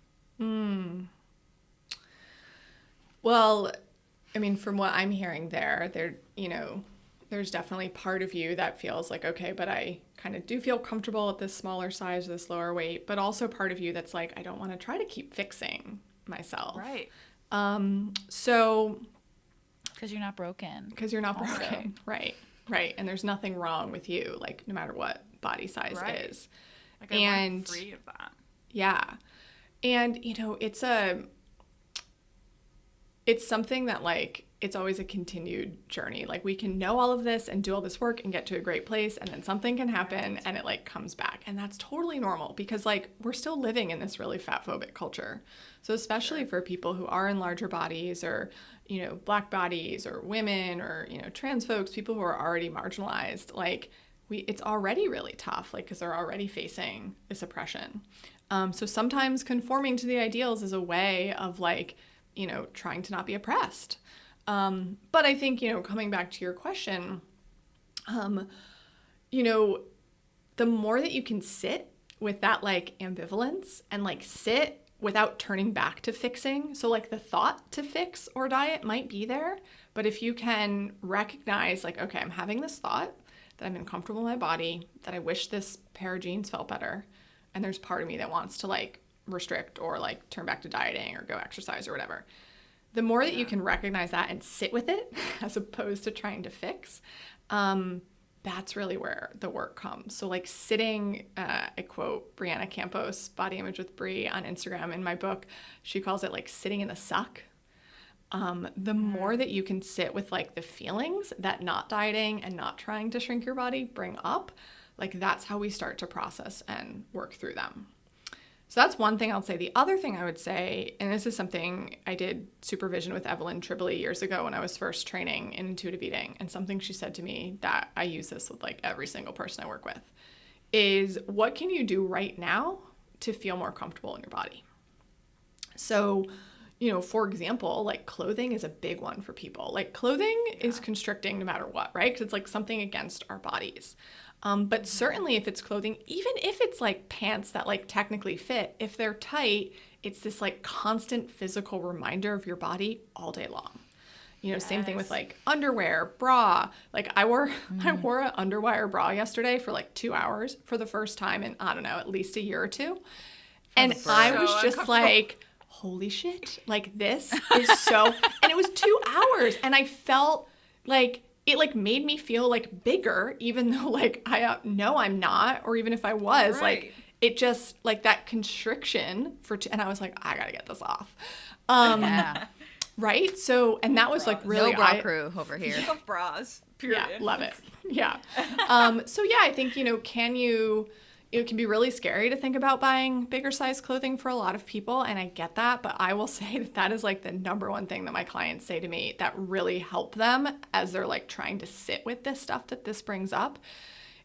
Well, I mean, from what I'm hearing there's definitely part of you that feels like, okay, but I kind of do feel comfortable at this smaller size, this lower weight, but also part of you that's like, I don't want to try to keep fixing myself. Right. So Because you're not broken. Because you're not broken. Right. And there's nothing wrong with you, like no matter what body size is. Like, I want to be free of that. Yeah. And it's something that like, it's always a continued journey. Like, we can know all of this and do all this work and get to a great place, and then something can happen and it like comes back. And that's totally normal, because like we're still living in this really fat phobic culture. So especially for people who are in larger bodies, or, Black bodies, or women, or, trans folks, people who are already marginalized, like it's already really tough, like, because they're already facing this oppression. So sometimes conforming to the ideals is a way of like, trying to not be oppressed. But I think, coming back to your question, the more that you can sit with that like ambivalence and like sit without turning back to fixing. So like the thought to fix or diet might be there, but if you can recognize like, okay, I'm having this thought that I'm uncomfortable in my body, that I wish this pair of jeans felt better, and there's part of me that wants to like restrict or like turn back to dieting or go exercise or whatever. The more that you can recognize that and sit with it as opposed to trying to fix, that's really where the work comes. So like sitting, I quote Brianna Campos, Body Image with Brie, on Instagram in my book. She calls it like sitting in the suck. The more that you can sit with like the feelings that not dieting and not trying to shrink your body bring up, like that's how we start to process and work through them. So that's one thing I'll say. The other thing I would say, and this is something I did supervision with Evelyn Tribole years ago when I was first training in intuitive eating, and something she said to me that I use this with like every single person I work with, is what can you do right now to feel more comfortable in your body? So, you know, for example, like clothing is a big one for people. Like clothing is constricting no matter what, right? Because it's like something against our bodies. But certainly if it's clothing, even if it's like pants that like technically fit, if they're tight, it's this like constant physical reminder of your body all day long. You know, same thing with like underwear, bra. Like I wore an underwire bra yesterday for like 2 hours for the first time in, I don't know, at least a year or two. And I was just like, holy shit, like this is so, and it was 2 hours and I felt like it like made me feel like bigger, even though like I know I'm not, or even if I was, like it just like that constriction and I was like, I gotta get this off. Right. So, and that was like really no bra crew over here. Love bras. Period. Yeah, love it. Yeah. So yeah, I think, you know, it can be really scary to think about buying bigger size clothing for a lot of people, and I get that, but I will say that that is like the number one thing that my clients say to me that really help them as they're like trying to sit with this stuff that this brings up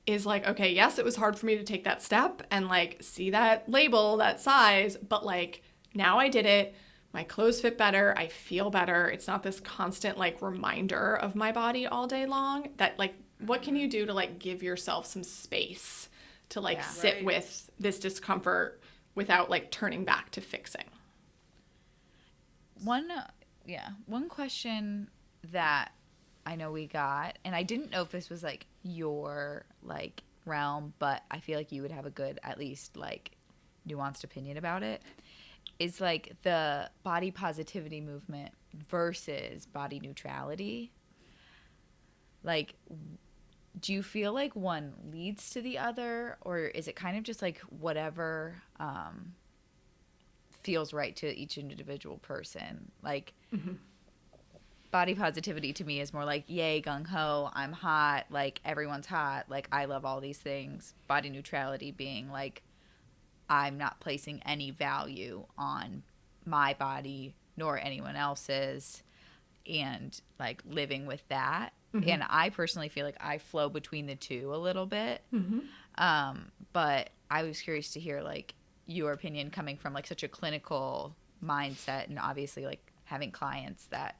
is like, okay, yes, it was hard for me to take that step and like see that label, that size, but like now I did it. My clothes fit better. I feel better. It's not this constant like reminder of my body all day long. That like, what can you do to like give yourself some space to like sit with this discomfort without like turning back to fixing? One question that I know we got, and I didn't know if this was like your like realm, but I feel like you would have a good, at least like nuanced opinion about it, is like the body positivity movement versus body neutrality. Like, do you feel like one leads to the other, or is it kind of just like whatever feels right to each individual person? Like, body positivity to me is more like, yay, gung-ho, I'm hot, like everyone's hot, like I love all these things. Body neutrality being like, I'm not placing any value on my body nor anyone else's, and like living with that. And I personally feel like I flow between the two a little bit. But I was curious to hear like your opinion coming from like such a clinical mindset, and obviously like having clients that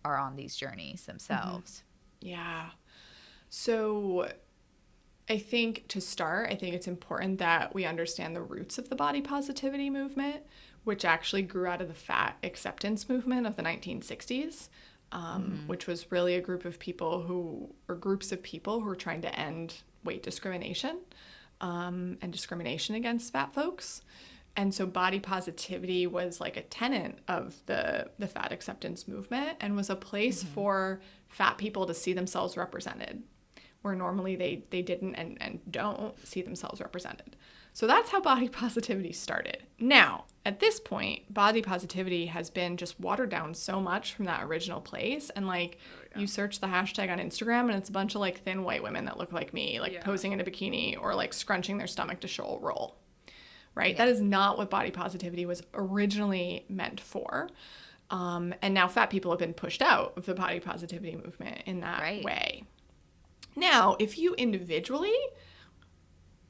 are on these journeys themselves. Yeah. So I think to start, I think it's important that we understand the roots of the body positivity movement, which actually grew out of the fat acceptance movement of the 1960s, which was really a group of people groups of people who were trying to end weight discrimination and discrimination against fat folks. And so body positivity was like a tenet of the fat acceptance movement, and was a place for fat people to see themselves represented, where normally they didn't and don't see themselves represented. So that's how body positivity started. Now, at this point, body positivity has been just watered down so much from that original place. And like, you search the hashtag on Instagram and it's a bunch of like thin white women that look like me, like posing in a bikini or like scrunching their stomach to show a roll, right? That is not what body positivity was originally meant for. And now fat people have been pushed out of the body positivity movement in that way. Now, if you individually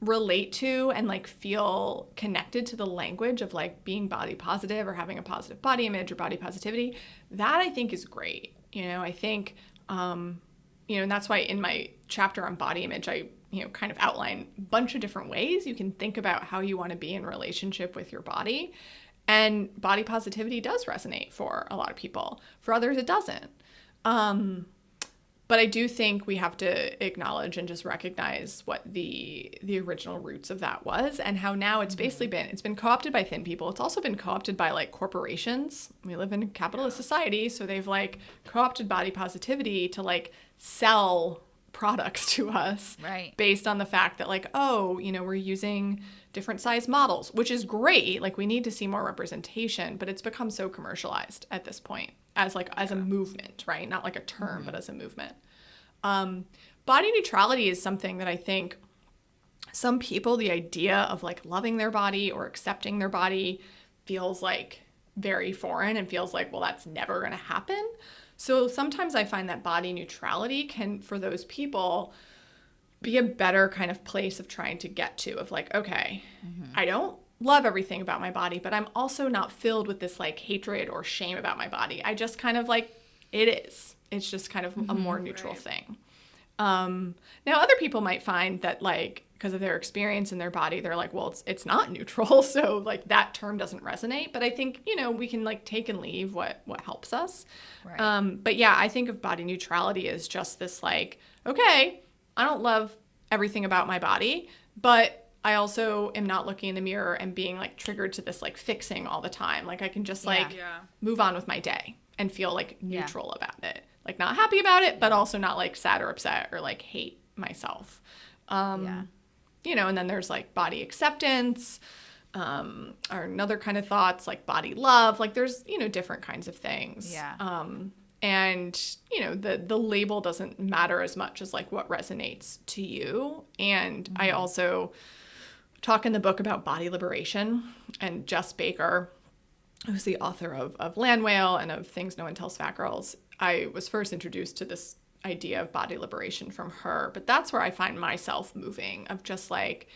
relate to and like feel connected to the language of like being body positive or having a positive body image or body positivity, that I think is great. You know, I think, and that's why in my chapter on body image, I, kind of outline a bunch of different ways you can think about how you want to be in relationship with your body. And body positivity does resonate for a lot of people. For others, it doesn't. But I do think we have to acknowledge and just recognize what the original roots of that was, and how now it's basically been co-opted by thin people. It's also been co-opted by like corporations. We live in a capitalist society, so they've like co-opted body positivity to like sell products to us based on the fact that like, we're using different size models, which is great. Like, we need to see more representation, but it's become so commercialized at this point as a movement, right? Not like a term, but as a movement. Body neutrality is something that I think some people, the idea of like loving their body or accepting their body feels like very foreign and feels like, well, that's never going to happen. So sometimes I find that body neutrality can, for those people, be a better kind of place of trying to get to, of like, okay, I don't love everything about my body, but I'm also not filled with this like hatred or shame about my body. I just kind of like, it is. It's just kind of a more neutral thing. Now other people might find that like, because of their experience in their body, they're like, well, it's not neutral. So like that term doesn't resonate. But I think, you know, we can like take and leave what helps us. Right. But yeah, I think of body neutrality as just this like, okay, I don't love everything about my body, but I also am not looking in the mirror and being like triggered to this like fixing all the time. Like I can just like move on with my day and feel like neutral about it. Like not happy about it, but also not like sad or upset or like hate myself. You know, and then there's like body acceptance, or another kind of thoughts like body love. Like there's, you know, different kinds of things. Yeah. And, you know, the label doesn't matter as much as like what resonates to you. And I also talk in the book about body liberation, and Jess Baker, who's the author of Land Whale and of Things No One Tells Fat Girls. I was first introduced to this idea of body liberation from her, but that's where I find myself moving, of just like,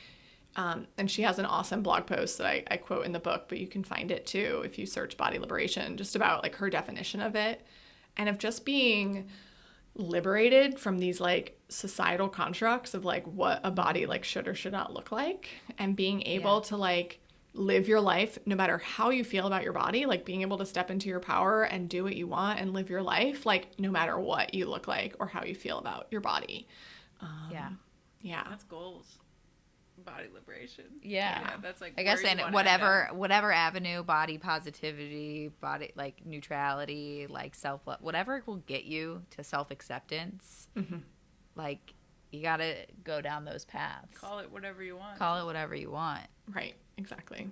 and she has an awesome blog post that I quote in the book, but you can find it too if you search body liberation, just about like her definition of it, and of just being liberated from these like societal constructs of like what a body like should or should not look like, and being able to like live your life no matter how you feel about your body, like being able to step into your power and do what you want and live your life, like no matter what you look like or how you feel about your body. Yeah. That's goals. Body liberation. Yeah. That's like, I guess, where you and wanna end up. whatever avenue, body positivity, body like neutrality, like self love, whatever will get you to self acceptance, like you gotta go down those paths. Call it whatever you want. Call it whatever you want. Right. Exactly.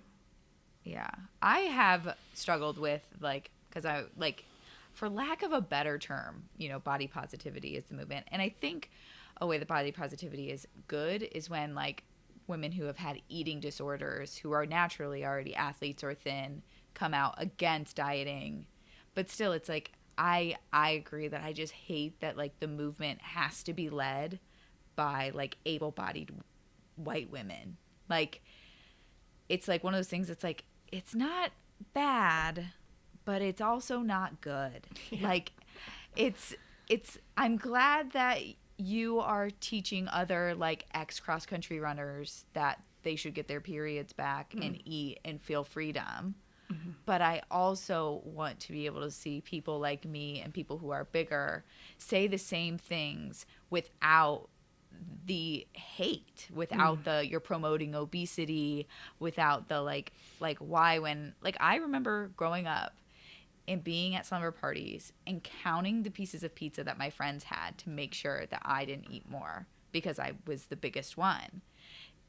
Yeah, I have struggled with like, because I like, for lack of a better term, you know, body positivity is the movement, and I think a way that body positivity is good is when like women who have had eating disorders, who are naturally already athletes or thin, come out against dieting. But still, it's like I agree that I just hate that like the movement has to be led by like able-bodied white women. Like it's like one of those things that's like, it's not bad, but it's also not good. Like it's I'm glad that you are teaching other like ex cross country runners that they should get their periods back and eat and feel freedom. But I also want to be able to see people like me and people who are bigger say the same things without the hate, without the you're promoting obesity, without the like why, when like I remember growing up and being at slumber parties and counting the pieces of pizza that my friends had to make sure that I didn't eat more because I was the biggest one.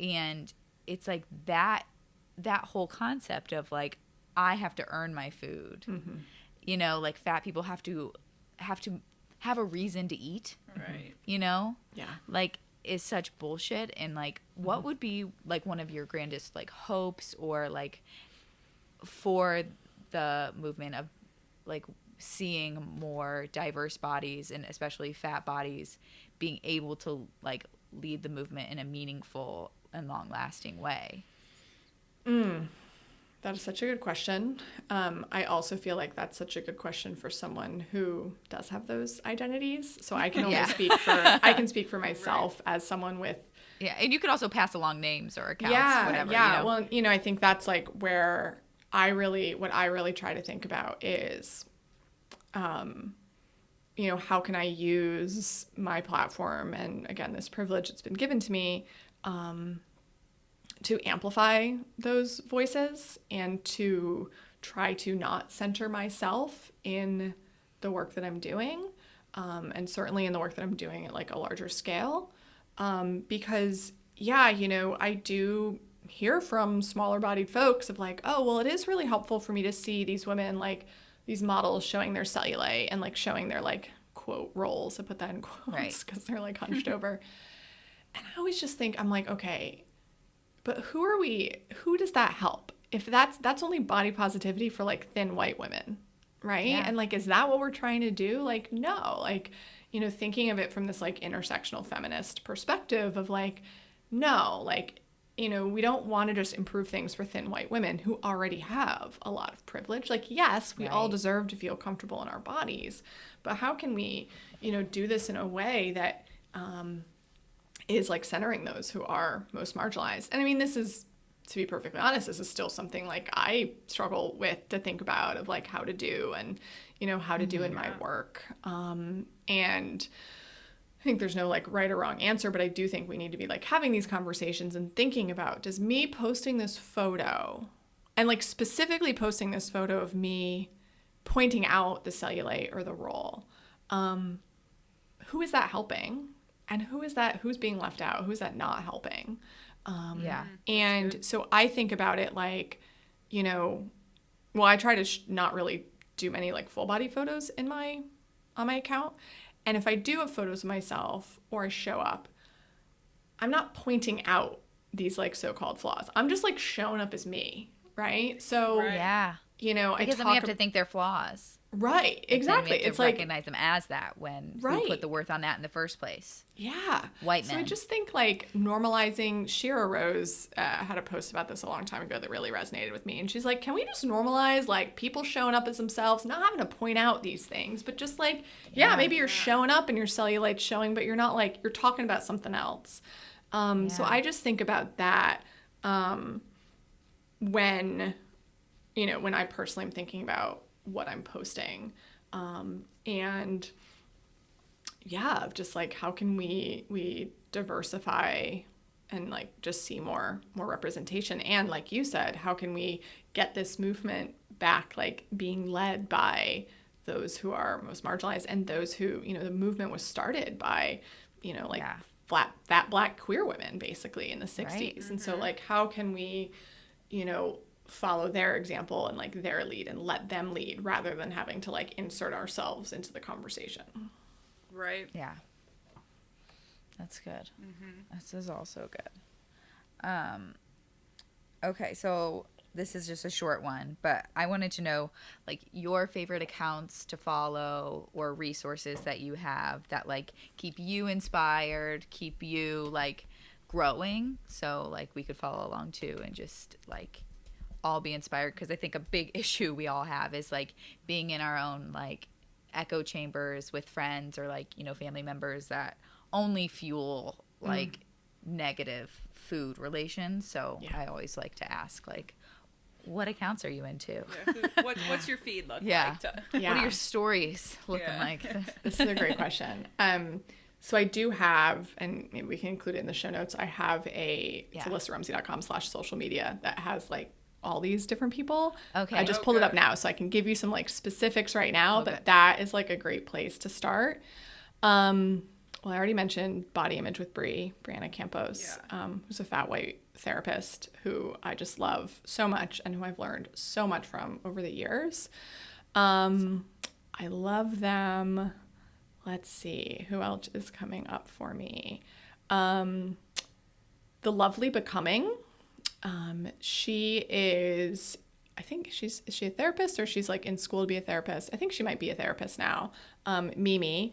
And it's like that whole concept of like I have to earn my food. You know, like fat people have to have a reason to eat. Right. You know? Yeah. Like is such bullshit. And like what would be like one of your grandest like hopes or like for the movement of like seeing more diverse bodies and especially fat bodies being able to like lead the movement in a meaningful and long lasting way? That is such a good question. I also feel like that's such a good question for someone who does have those identities. So I can only speak for myself as someone with. Yeah, and you could also pass along names or accounts, whatever. Yeah. You know? Well, you know, I think that's like where what I really try to think about is, you know, how can I use my platform and again, this privilege that's been given to me, to amplify those voices and to try to not center myself in the work that I'm doing, and certainly in the work that I'm doing at like a larger scale, because yeah, you know, I do hear from smaller bodied folks of like, oh, well, it is really helpful for me to see these women, like these models showing their cellulite and like showing their like quote rolls. I put that in quotes because they're like hunched over. And I always just think, I'm like, okay, but who does that help? If that's only body positivity for like thin white women, right? Yeah. And like, is that what we're trying to do? Like, no, like, you know, thinking of it from this like intersectional feminist perspective of like, no, like we don't want to just improve things for thin white women who already have a lot of privilege. Like, yes, we all deserve to feel comfortable in our bodies, but how can we, do this in a way that is like centering those who are most marginalized? And I mean, this is, to be perfectly honest, this is still something like I struggle with to think about of like how to do and, how to do in my work. And I think there's no like right or wrong answer, but I do think we need to be like having these conversations and thinking about, does me posting this photo and like specifically posting this photo of me pointing out the cellulite or the roll, who is that helping? And who's being left out? Who's that not helping? And so I think about it like, I try to not really do many like full body photos on my account. And if I do have photos of myself or I show up, I'm not pointing out these like so-called flaws. I'm just like showing up as me, right? So, yeah, because then we have to think they're flaws. Right, exactly. It's like recognize them as that when we put the worth on that in the first place. Yeah. White men. So I just think like normalizing, Shira Rose had a post about this a long time ago that really resonated with me. And she's like, can we just normalize like people showing up as themselves, not having to point out these things, but just like, maybe you're showing up and your cellulite's showing, but you're not like, you're talking about something else. So I just think about that when I personally am thinking about what I'm posting. And just like, how can we diversify and like just see more representation? And like you said, how can we get this movement back, like being led by those who are most marginalized and those who, the movement was started by, fat black queer women basically in the 60s. Right. And so like, how can we, follow their example and like their lead and let them lead rather than having to like insert ourselves into the conversation. Right. Yeah. That's good. This is also good. Okay, so this is just a short one, but I wanted to know like your favorite accounts to follow or resources that you have that like keep you inspired, keep you like growing, so like we could follow along too and just like all be inspired, because I think a big issue we all have is like being in our own like echo chambers with friends or like family members that only fuel like negative food relations. So I always like to ask like, what accounts are you into? What's your feed look like? What are your stories looking like? This is a great question. So I do have, and maybe we can include it in the show notes, I have it's alissarumsey.com/social media that has like all these different people. Okay. I just pulled it up now, so I can give you some like specifics right now, but that is like a great place to start. Well, I already mentioned Body Image with Brianna Campos, who's a fat white therapist who I just love so much and who I've learned so much from over the years. I love them. Let's see, who else is coming up for me? The Lovely Becoming. She is, I think is she a therapist or she's like in school to be a therapist? I think she might be a therapist now. Mimi,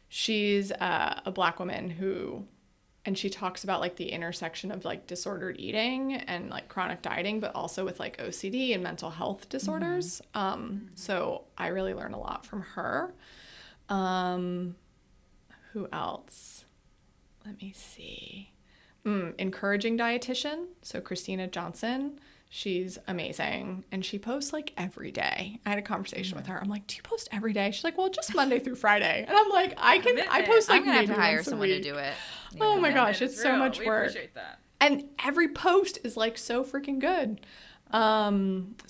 she's a Black woman and she talks about like the intersection of like disordered eating and like chronic dieting, but also with like OCD and mental health disorders. So I really learn a lot from her. Who else? Let me see. Encouraging Dietitian. So Christina Johnson, she's amazing. And she posts like every day. I had a conversation with her. I'm like, do you post every day? She's like, well, just Monday through Friday. And I'm like, I post like I'm gonna have to hire once a someone week. to do it. Oh my gosh, it's so much we work. Appreciate that. And every post is like so freaking good. So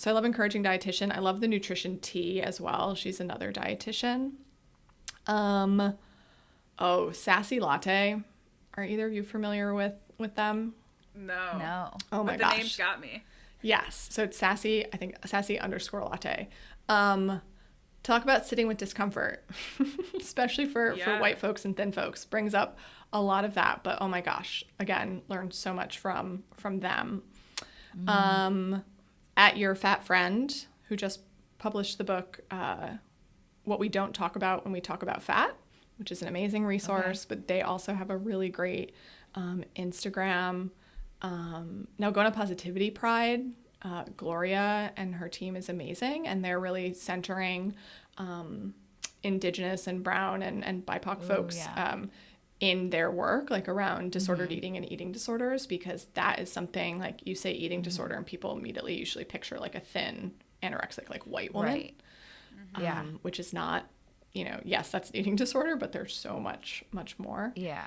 I love Encouraging Dietitian. I love the Nutrition Tea as well. She's another dietitian. Sassy Latte. Are either of you familiar with them? No. Oh my gosh. gosh. The name's got me. Yes. So it's Sassy, I think Sassy_latte. Talk about sitting with discomfort, especially for white folks and thin folks. Brings up a lot of that. But oh my gosh, again, learned so much from them. At Your Fat Friend, who just published the book, What We Don't Talk About When We Talk About Fat, which is an amazing resource. Okay. But they also have a really great Instagram. Now, going to Positivity Pride, Gloria and her team is amazing, and they're really centering Indigenous and Brown and BIPOC folks in their work, like around disordered eating and eating disorders, because that is something, like you say eating disorder and people immediately usually picture like a thin, anorexic, like white woman. Right. Which is not, yes, that's an eating disorder, but there's so much more. Yeah.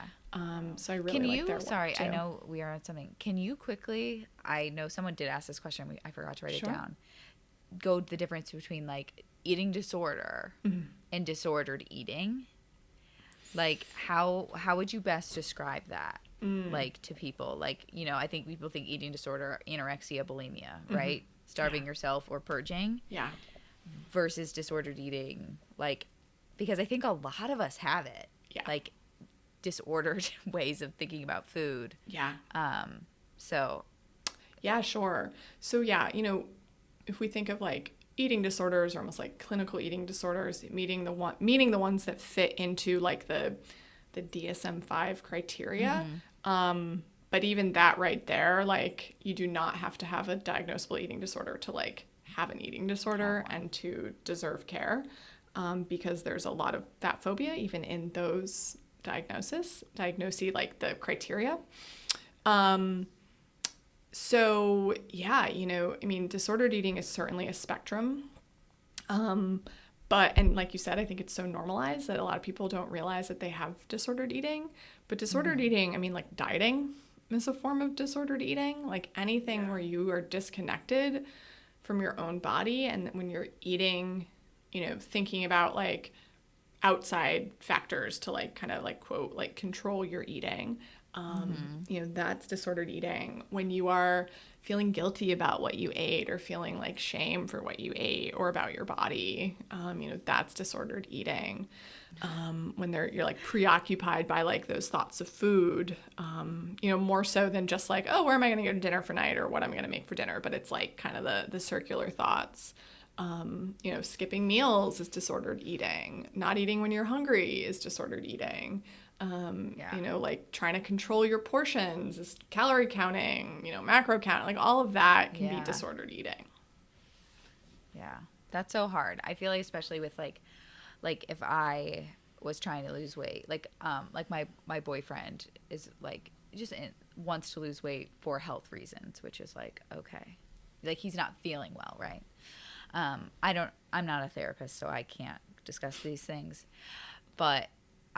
So I really like their work sorry, too. I know we are on something. Can you quickly, I know someone did ask this question. I forgot to write it down. Go the difference between like eating disorder and disordered eating. Like how would you best describe that? Like to people, like, I think people think eating disorder, anorexia, bulimia, right? Starving yourself or purging. Yeah. Versus disordered eating, like, because I think a lot of us have it. Yeah. Like disordered ways of thinking about food. Yeah. So. Yeah, sure. So yeah, if we think of like eating disorders, or almost like clinical eating disorders, meaning the ones that fit into like the DSM-5 criteria. But even that right there, like you do not have to have a diagnosable eating disorder to like have an eating disorder and to deserve care, because there's a lot of fatphobia even in those diagnoses, like the criteria. So yeah, disordered eating is certainly a spectrum. And like you said, I think it's so normalized that a lot of people don't realize that they have disordered eating. But disordered eating, like dieting is a form of disordered eating. Like anything where you are disconnected from your own body, and when you're eating, thinking about like outside factors to like kind of like quote like control your eating. That's disordered eating. When you are feeling guilty about what you ate, or feeling like shame for what you ate or about your body, that's disordered eating. When you're like preoccupied by like those thoughts of food, more so than just like, oh, where am I going to go to dinner for night, or what I'm going to make for dinner, but it's like kind of the circular thoughts. Skipping meals is disordered eating. Not eating when you're hungry is disordered eating. Like trying to control your portions is calorie counting, macro count, like all of that can be disordered eating. Yeah, that's so hard. I feel like especially with like if I was trying to lose weight, like my boyfriend is like just wants to lose weight for health reasons, which is like, okay, like he's not feeling well, right? I'm not a therapist, so I can't discuss these things, but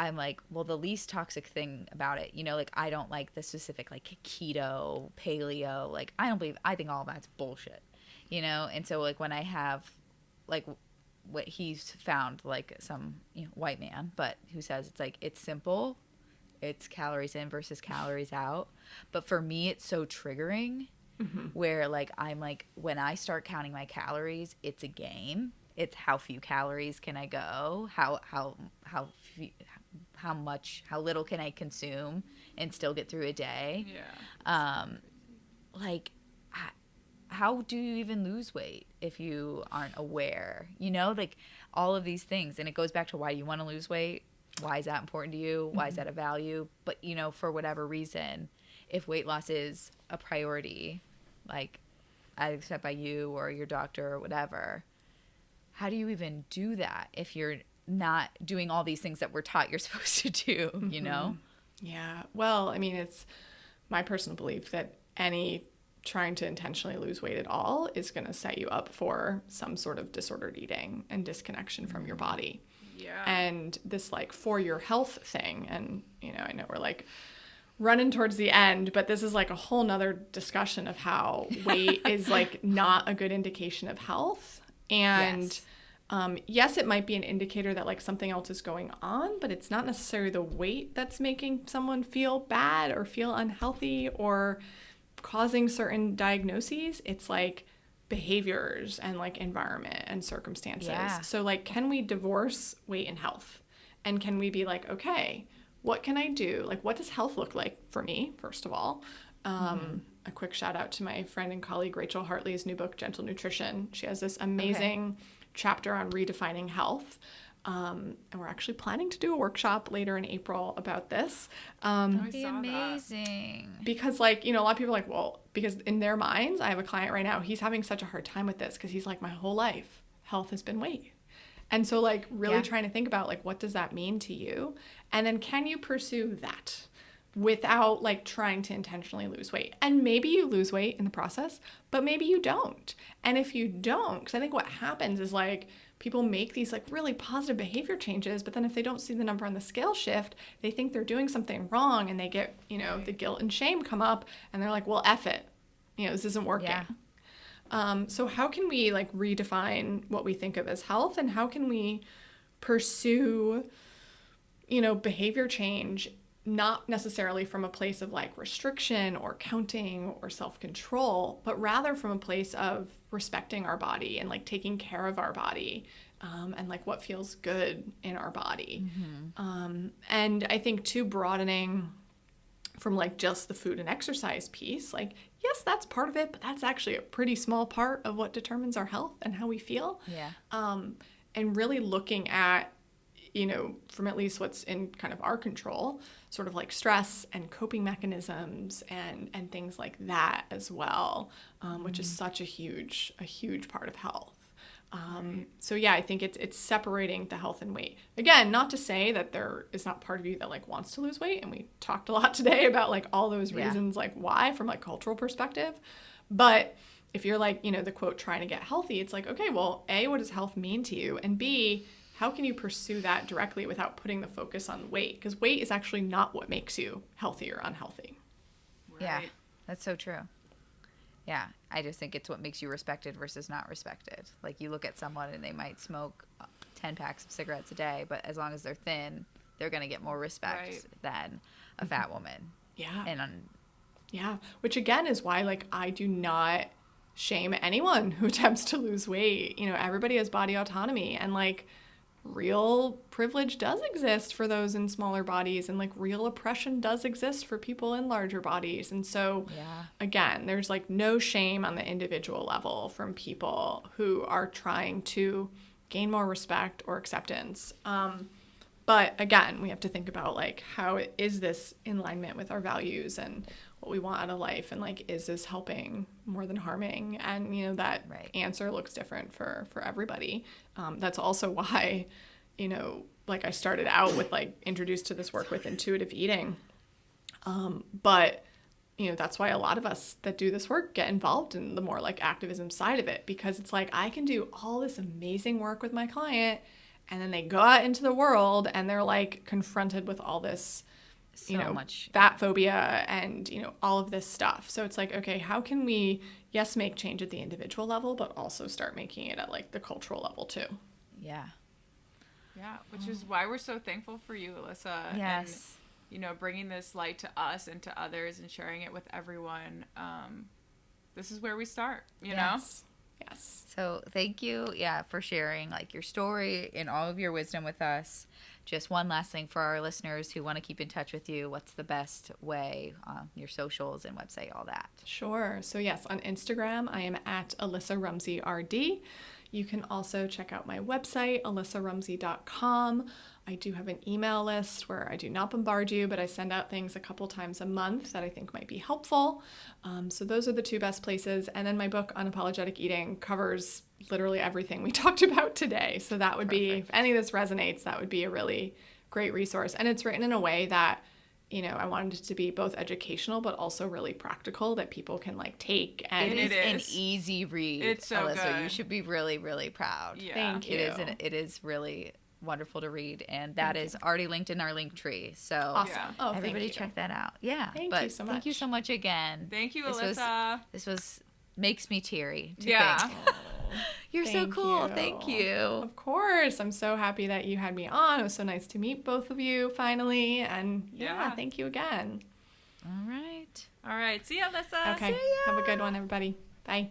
I'm like, well, the least toxic thing about it, like I don't like the specific like keto, paleo, like I think all of that's bullshit, and so like when I have like what he's found, like some white man, but who says it's like it's simple, it's calories in versus calories out, but for me it's so triggering. Where like I'm like, when I start counting my calories, it's a game. It's how few calories can I go, how little can I consume and still get through a day. Like how do you even lose weight if you aren't aware, like all of these things. And it goes back to, why do you want to lose weight? Why is that important to you? Why is that a value? But for whatever reason, if weight loss is a priority, like as set by you or your doctor or whatever, how do you even do that if you're not doing all these things that we're taught you're supposed to do, Yeah. Well, it's my personal belief that any trying to intentionally lose weight at all is going to set you up for some sort of disordered eating and disconnection from your body. Yeah. And this like for your health thing, and I know we're like running towards the end, but this is like a whole nother discussion of how weight is like not a good indication of health. And yes, it might be an indicator that like something else is going on, but it's not necessarily the weight that's making someone feel bad or feel unhealthy or causing certain diagnoses. It's like behaviors and like environment and circumstances. Yeah. So like, can we divorce weight and health? And can we be like, okay, what can I do? Like, what does health look like for me, first of all? A quick shout out to my friend and colleague, Rachel Hartley's new book, Gentle Nutrition. She has this amazing chapter on redefining health. And we're actually planning to do a workshop later in April about this. I Be saw that. amazing. Because like, you know, a lot of people are like, well, because in their minds, I have a client right now, he's having such a hard time with this because he's like, my whole life, health has been weight. And so like really trying to think about like, what does that mean to you? And then can you pursue that without like trying to intentionally lose weight? And maybe you lose weight in the process, but maybe you don't. And if you don't, because I think what happens is like people make these like really positive behavior changes, but then if they don't see the number on the scale shift, they think they're doing something wrong and they get, you know, the guilt and shame come up and they're like, well, F it. You know, this isn't working. So how can we like redefine what we think of as health, and how can we pursue, you know, behavior change, not necessarily from a place of like restriction or counting or self-control, but rather from a place of respecting our body and like taking care of our body, and like what feels good in our body. And I think too, broadening from like just the food and exercise piece, like, yes, that's part of it, but that's actually a pretty small part of what determines our health and how we feel. And really looking at, you know, from at least what's in kind of our control, sort of like stress and coping mechanisms and things like that as well, which is such a huge part of health. So yeah, I think it's separating the health and weight. Again, not to say that there is not part of you that like wants to lose weight. And we talked a lot today about like all those reasons, like why from like cultural perspective. But if you're like, you know, the quote, trying to get healthy, it's like, okay, well, A, what does health mean to you? And B, how can you pursue that directly without putting the focus on weight? Because weight is actually not what makes you healthy or unhealthy. Yeah, that's so true. Yeah, I just think it's what makes you respected versus not respected. Like you look at someone and they might smoke 10 packs of cigarettes a day, but as long as they're thin, they're going to get more respect than a fat woman. Yeah, which again is why like I do not shame anyone who attempts to lose weight. You know, everybody has body autonomy, and like real privilege does exist for those in smaller bodies, and like real oppression does exist for people in larger bodies. And so again, there's like no shame on the individual level from people who are trying to gain more respect or acceptance. But again, we have to think about like, how is this in alignment with our values and what we want out of life? And like, is this helping more than harming? And, you know, that answer looks different for everybody. That's also why, you know, like I started out with like introduced to this work with intuitive eating. But, you know, that's why a lot of us that do this work get involved in the more like activism side of it, because it's like, I can do all this amazing work with my client, and then they go out into the world and they're like confronted with all this, you know, much fat phobia and, you know, all of this stuff. So it's like, okay, how can we, yes, make change at the individual level, but also start making it at like the cultural level too. Yeah, which is why we're so thankful for you, Alissa. Yes. And, you know, bringing this light to us and to others and sharing it with everyone. This is where we start, you know? Yes. So thank you, for sharing like your story and all of your wisdom with us. Just one last thing for our listeners who want to keep in touch with you. What's the best way? Your socials and website, all that. Sure. So yes, on Instagram, I am at Alissa Rumsey RD. You can also check out my website, alissarumsey.com. I do have an email list where I do not bombard you, but I send out things a couple times a month that I think might be helpful. So those are the two best places. And then my book, Unapologetic Eating, covers literally everything we talked about today. So that would be, if any of this resonates, that would be a really great resource. And it's written in a way that, you know, I wanted it to be both educational, but also really practical that people can like take. And it is an easy read. It's so Alissa, good. You should be really, really proud. Yeah. Thank you. It is really wonderful to read, and that is already linked in our link tree. So awesome. Oh, everybody check that out. Yeah. Thank you so much. Thank you so much again. Thank you, Alissa. This was makes me teary. Yeah. You're so cool. Thank you. Of course. I'm so happy that you had me on. It was so nice to meet both of you finally. And thank you again. All right. See ya, Alissa. Okay. See ya. Have a good one, everybody. Bye.